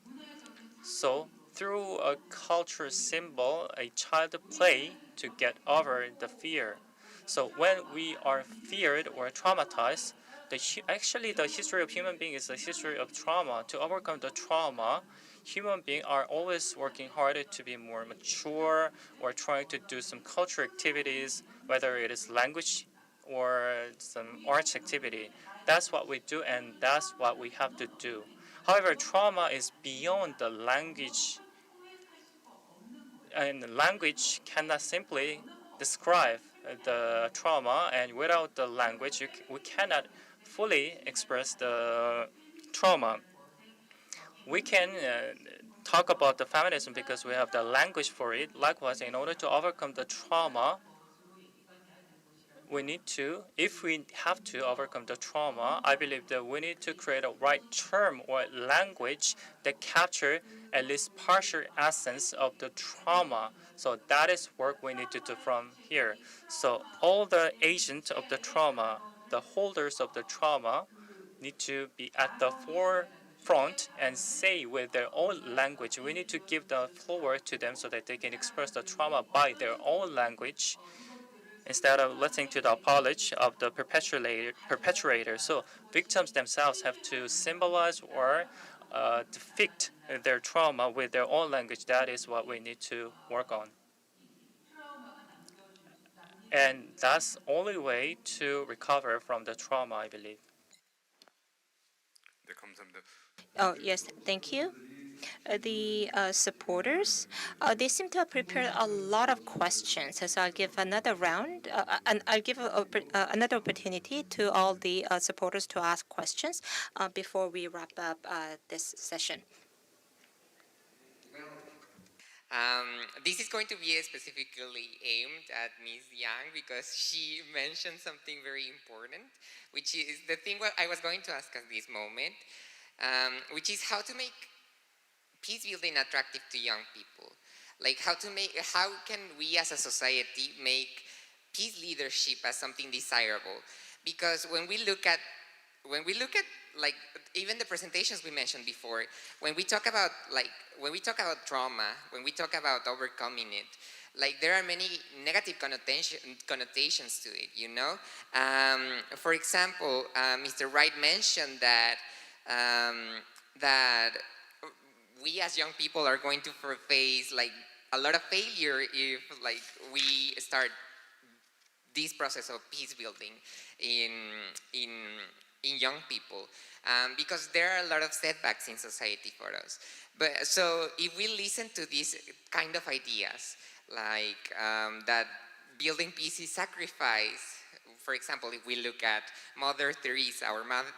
So through a cultural symbol, a child play to get over the fear. So when we are feared or traumatized, actually the history of human being is a history of trauma. To overcome the trauma, human beings are always working harder to be more mature or trying to do some cultural activities, whether it is language or some arts activity. That's what we do, and that's what we have to do. However, trauma is beyond the language, and language cannot simply describe the trauma, and without the language, we cannot fully express the trauma. We can talk about the feminism because we have the language for it. Likewise, in order to overcome the trauma, we need to, if we have to overcome the trauma, I believe that we need to create a right term or language that capture at least partial essence of the trauma. So that is work we need to do from here. So all the agents of the trauma, the holders of the trauma, need to be at the forefront and say with their own language. We need to give the floor to them so that they can express the trauma by their own language instead of listening to the apology of the perpetrator. So victims themselves have to symbolize or depict their trauma with their own language. That is what we need to work on. And that's the only way to recover from the trauma, I believe. 네, 감사합니다. Oh, yes, thank you. The supporters, they seem to have prepared a lot of questions. So I'll give another round, and I'll give another opportunity to all the supporters to ask questions before we wrap up this session. This is going to be specifically aimed at Ms. Yang because she mentioned something very important, which is the thing what I was going to ask at this moment, which is how to make peace building attractive to young people. Like how can we as a society make peace leadership as something desirable? Because when we look at like even the presentations we mentioned before, when we talk about trauma, when we talk about overcoming it, like there are many negative connotations to it, you know. For example, Mr. Wright mentioned that that we as young people are going to face like a lot of failure if like we start this process of peace building in young people, because there are a lot of setbacks in society for us. But so if we listen to these kind of ideas, like that building peace is sacrifice, for example, if we look at Mother Teresa or Martin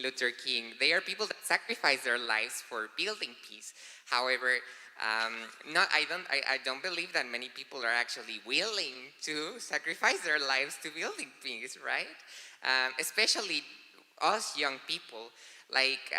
Luther King, they are people that sacrifice their lives for building peace. However, I don't believe that many people are actually willing to sacrifice their lives to building peace, right? Especially us young people. Like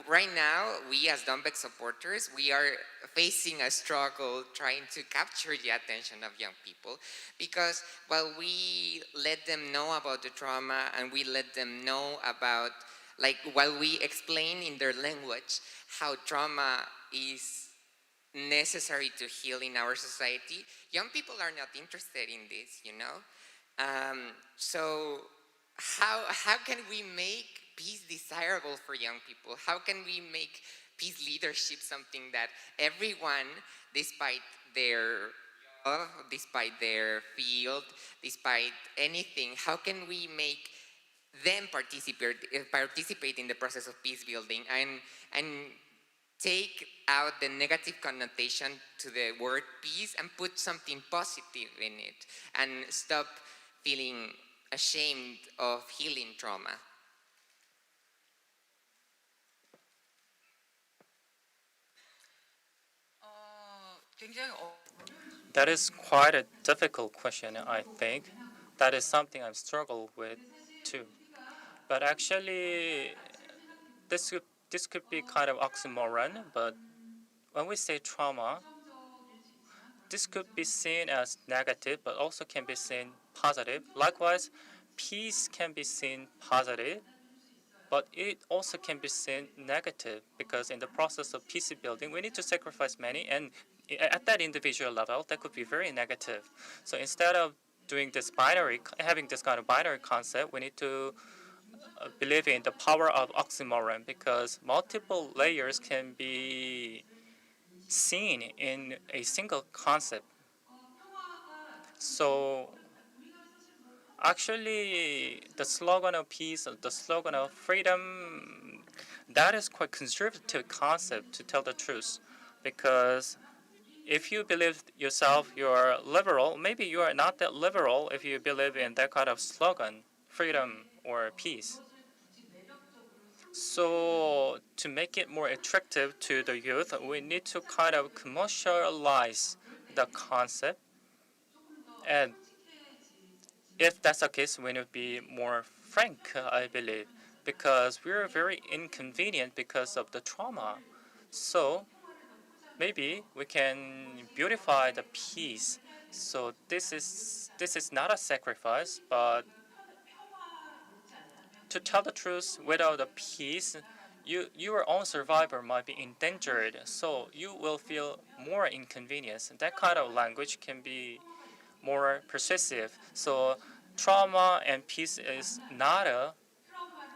right now, we as Dumbeck supporters, we are facing a struggle trying to capture the attention of young people, because while we let them know about the trauma and we let them know about, like while we explain in their language how trauma is necessary to heal in our society, young people are not interested in this, you know? So how can we make peace desirable for young people? How can we make peace leadership something that everyone, despite their job, despite their field, despite anything, how can we make them participate in the process of peace building and take out the negative connotation to the word peace and put something positive in it, and stop feeling ashamed of healing trauma? 굉장히 That is quite a difficult question, I think. That is something I'm struggle with too. But actually, this this could be kind of oxymoron, but when we say trauma, this could be seen as negative, but also can be seen positive. Likewise, peace can be seen positive, but it also can be seen negative because in the process of peace building, we need to sacrifice many, and at that individual level, that could be very negative. So instead of having this kind of binary concept, we need to believe in the power of oxymoron because multiple layers can be seen in a single concept. So actually, the slogan of peace, the slogan of freedom, that is quite conservative concept to tell the truth, because if you believe yourself you're liberal, maybe you are not that liberal if you believe in that kind of slogan, freedom or peace. So to make it more attractive to the youth, we need to kind of commercialize the concept, and if that's the case, we need to be more frank, I believe, because we're very inconvenient because of the trauma. So maybe we can beautify the peace. So this is not a sacrifice, but to tell the truth, without the peace, your own survivor might be endangered. So you will feel more inconvenience. That kind of language can be more persuasive. So trauma and peace is not a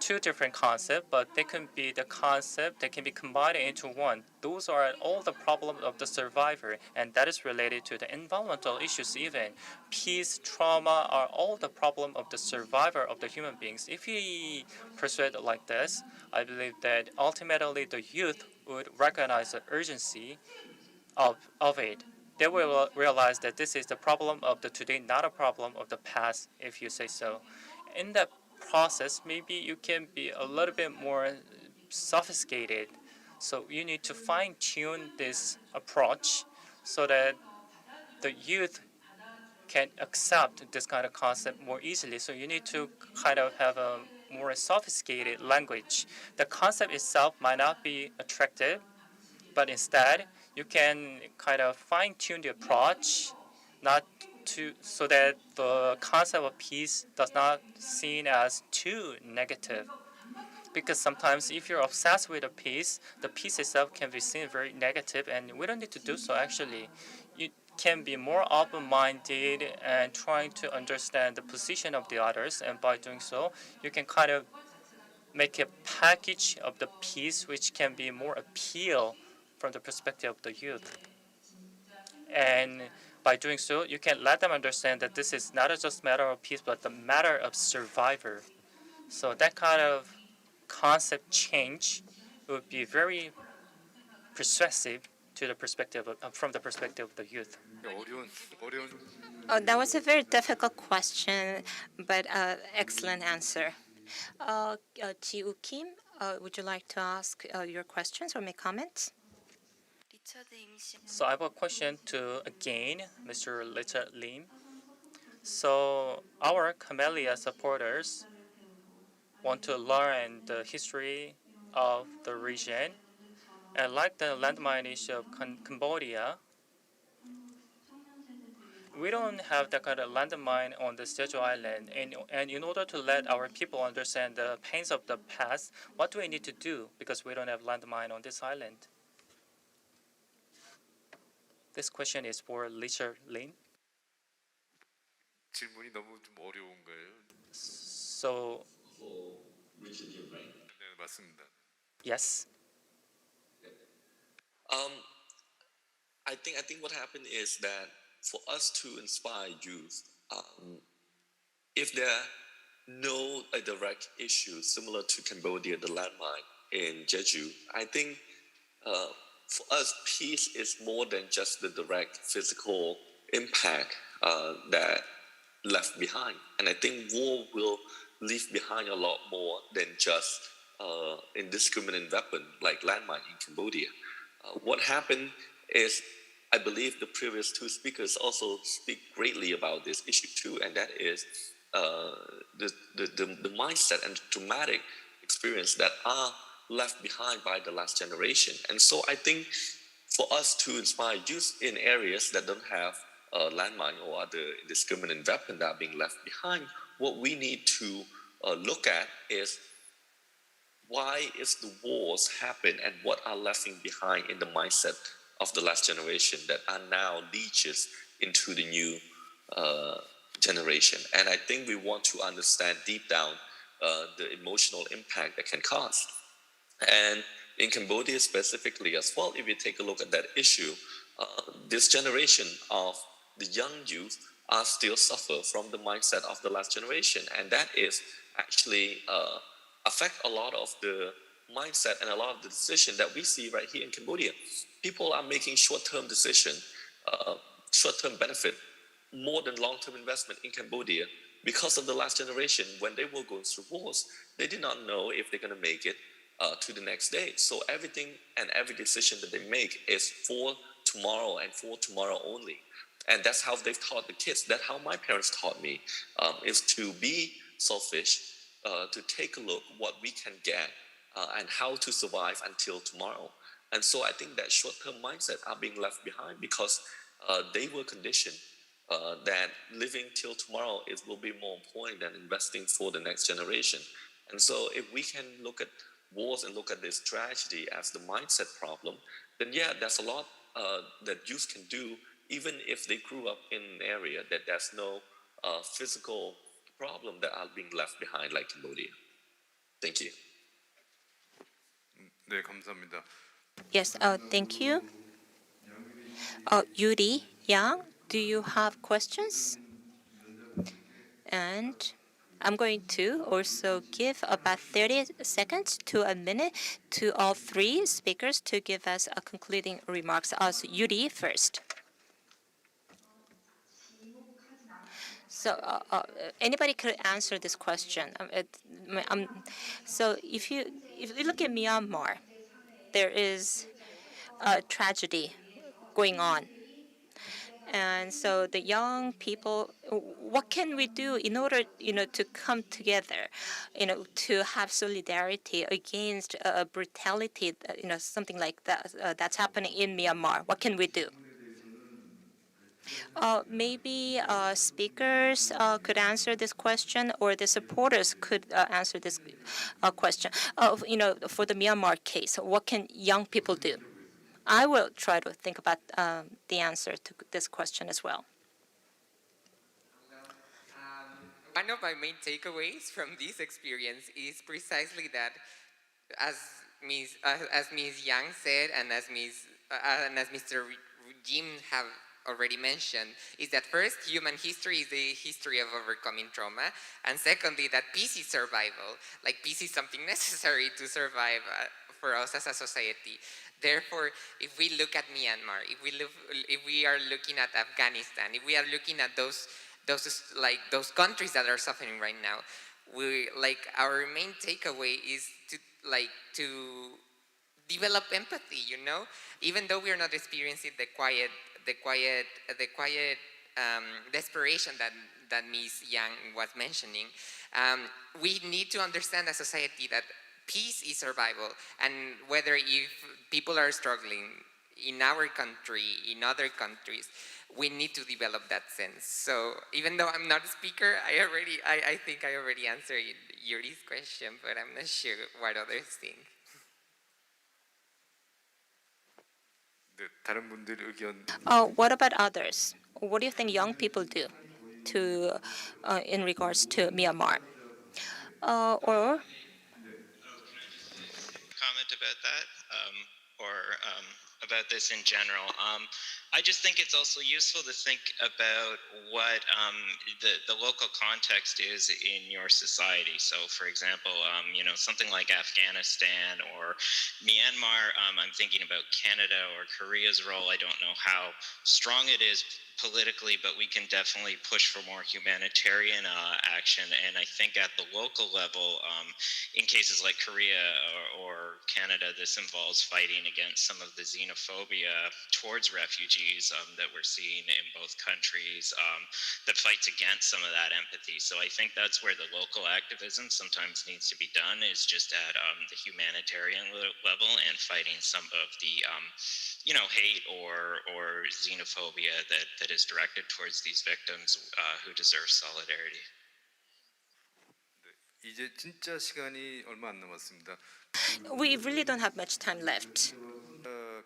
two different concepts, but they can be the concept that can be combined into one. Those are all the problems of the survivor, and that is related to the environmental issues even. Peace, trauma are all the problem of the survivor of the human beings. If we persuade like this, I believe that ultimately the youth would recognize the urgency of it. They will realize that this is the problem of the today, not a problem of the past, if you say so. In that process, maybe you can be a little bit more sophisticated. So you need to fine tune this approach so that the youth can accept this kind of concept more easily. So you need to kind of have a more sophisticated language. The concept itself might not be attractive, but instead you can kind of fine tune the approach, not to so that the concept of peace does not seen as too negative. Because sometimes if you're obsessed with the peace itself can be seen very negative, and we don't need to do so actually. You can be more open-minded and trying to understand the position of the others, and by doing so, you can kind of make a package of the peace which can be more appeal from the perspective of the youth. And by doing so, you can let them understand that this is not just matter of peace, but the matter of survivor. So that kind of concept change would be very persuasive to the perspective from the perspective of the youth. 어려운 Oh, that was a very difficult question, but excellent answer. Ji-woo Kim, would you like to ask your questions or make comments? So I have a question to again Mr. Richard Lim. So our Camellia supporters want to learn the history of the region, and like the landmine issue of Cambodia, we don't have that kind of landmine on the Jeju Island. And in order to let our people understand the pains of the past, what do we need to do? Because we don't have landmine on this island. This question is for Richard Lin. 질문이 너무 좀 어려운가요? So 네, 맞습니다. yes. I think what happened is that for us to inspire youth, if there are no direct issues similar to Cambodia, the landmine in Jeju, I think for us, peace is more than just the direct physical impact that left behind. And I think war will leave behind a lot more than just indiscriminate weapon like landmine in Cambodia. What happened is, I believe the previous two speakers also speak greatly about this issue too, and that is the mindset and traumatic experience that are left behind by the last generation. And so I think for us to inspire youth in areas that don't have a landmine or other indiscriminate weapon that are being left behind, what we need to look at is why is the wars happen and what are left behind in the mindset of the last generation that are now leeches into the new generation. And I think we want to understand deep down the emotional impact that can cause. And in Cambodia specifically as well, if you take a look at that issue, this generation of the young youth are still suffer from the mindset of the last generation. And that is actually affect a lot of the mindset and a lot of the decision that we see right here in Cambodia. People are making short-term decision, short-term benefit more than long-term investment in Cambodia because of the last generation. When they were going through wars, they did not know if they're going to make it to the next day. So everything and every decision that they make is for tomorrow and for tomorrow only. And that's how they've taught the kids. That's how my parents taught me, is to be selfish, to take a look what we can get and how to survive until tomorrow. And so I think that short-term mindset are being left behind because they were conditioned that living till tomorrow will be more important than investing for the next generation. And so if we can look at wars and look at this tragedy as the mindset problem, then yeah, there's a lot that youth can do, even if they grew up in an area that there's no physical problem that are being left behind like Cambodia. Thank you. 네, 감사합니다. Yes, thank you. Yuri, Yang, do you have questions? And I'm going to also give about 30 seconds to a minute to all three speakers to give us a concluding remarks. Yuri first. So anybody could answer this question. So if you look at Myanmar, there is a tragedy going on. And so the young people, what can we do in order, to come together, to have solidarity against brutality, something like that that's happening in Myanmar? What can we do? Maybe speakers could answer this question, or the supporters could answer this question. For the Myanmar case, what can young people do? I will try to think about the answer to this question as well. One of my main takeaways from this experience is precisely that, as Ms. Yang said, and as Mr. Jim have already mentioned, is that first, human history is the history of overcoming trauma, and secondly, that peace is survival. Like, peace is something necessary to survive for us as a society. Therefore, if we look at Myanmar, if we are looking at Afghanistan, if we are looking at those countries that are suffering right now, our main takeaway is to develop empathy. Even though we are not experiencing the quiet desperation that Ms. Yang was mentioning, we need to understand as a society that peace is survival, and whether if people are struggling in our country, in other countries, we need to develop that sense. So even though I'm not a speaker, I think I already answered Yuri's question, but I'm not sure what others think. 네, 다른 분들 의견. What about others? What do you think young people do in regards to Myanmar? Or Comment about that, or about this in general. I just think it's also useful to think about what the local context is in your society. So, for example, something like Afghanistan or Myanmar. I'm thinking about Canada or Korea's role. I don't know how strong it is, politically, but we can definitely push for more humanitarian action. And I think at the local level, in cases like Korea or Canada, this involves fighting against some of the xenophobia towards refugees that we're seeing in both countries, that fights against some of that empathy. So I think that's where the local activism sometimes needs to be done, is just at the humanitarian level and fighting some of the hate or xenophobia that is directed towards these victims who deserve solidarity. 이제 진짜 시간이 얼마 안 남았습니다. We really don't have much time left.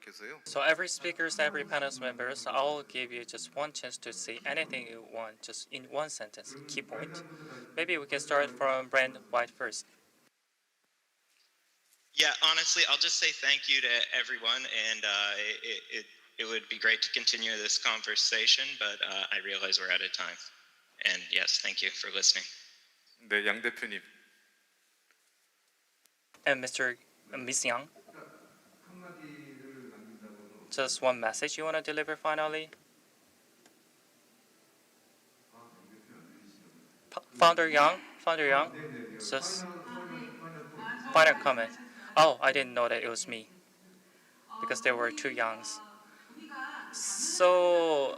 계세요. So every speakers, every panel's members, I'll give you just one chance to say anything you want, just in one sentence, key point. Maybe we can start from Brand White first. Yeah, honestly, I'll just say thank you to everyone, and it would be great to continue this conversation, but I realize we're out of time. And yes, thank you for listening. 네, 양 대표님. And Miss Yang, just one message you want to deliver finally? Founder Yang, just final comment. Oh, I didn't know that it was me, because there were two Yangs. So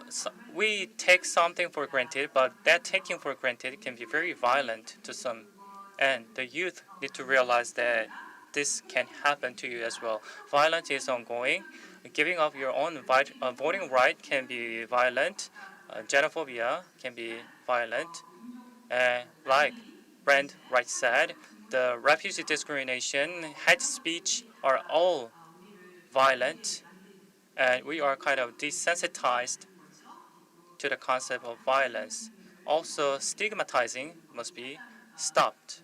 we take something for granted, but that taking for granted can be very violent to some. And the youth need to realize that this can happen to you as well. Violence is ongoing. Giving up your own voting right can be violent. Xenophobia can be violent. Like Brand Wright said, the refugee discrimination, hate speech are all violent, and we are kind of desensitized to the concept of violence. Also, stigmatizing must be stopped,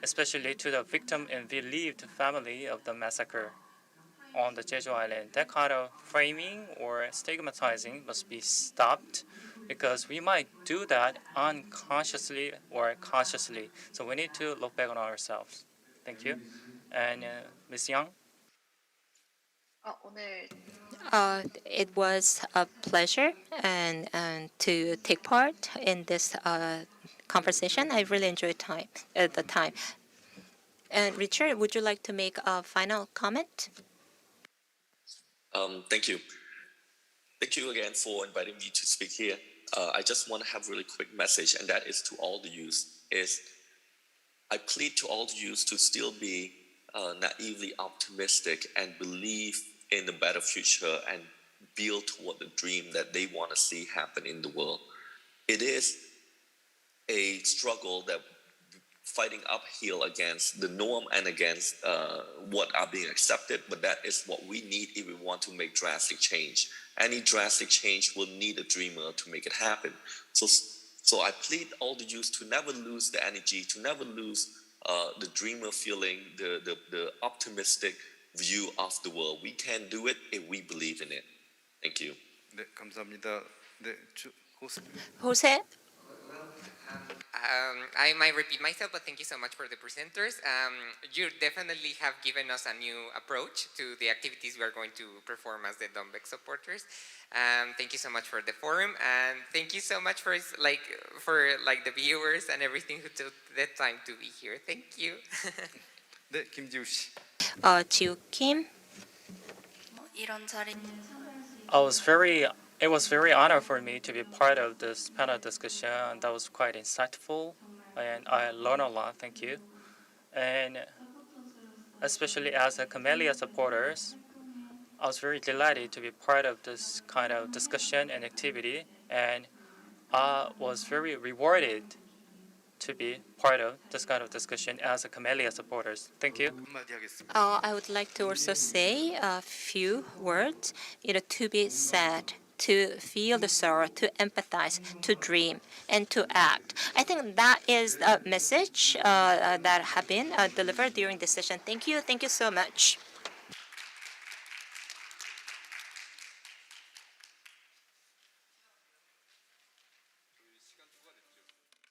especially to the victim and bereaved family of the massacre on the Jeju Island. That kind of framing or stigmatizing must be stopped, because we might do that unconsciously or consciously. So we need to look back on ourselves. Thank you. And Ms. Yang? It was a pleasure and to take part in this conversation. I really enjoyed the time. And Richard, would you like to make a final comment? Thank you. Thank you again for inviting me to speak here. I just want to have a really quick message, and that is to all the youth. I plead to all the youth to still be naively optimistic and believe in a better future and build toward the dream that they want to see happen in the world. It is a struggle that fighting uphill against the norm and against what are being accepted, but that is what we need if we want to make drastic change. Any drastic change will need a dreamer to make it happen. So I plead all the youth to never lose the energy, to never lose the dreamer feeling, the optimistic view of the world. We can do it if we believe in it. Thank you. 네, 감사합니다. 네, Jose? I might repeat myself, but thank you so much for the presenters. You definitely have given us a new approach to the activities we are going to perform as the Donbass supporters. Thank you so much for the forum, and thank you so much for the viewers and everything who took the time to be here. Thank you. 네, 김지우 씨. Jiu Kim? 이런 자리 It was very honor for me to be part of this panel discussion. That was quite insightful, and I learned a lot. Thank you. And especially as a Camellia supporters, I was very delighted to be part of this kind of discussion and activity, and I was very rewarded to be part of this kind of discussion as a Camellia supporters. Thank you. 한마디 하겠습니다. I would like to also say a few words, to be sad, to feel the sorrow, to empathize, to dream, and to act. I think that is a message that have been delivered during this session. Thank you so much.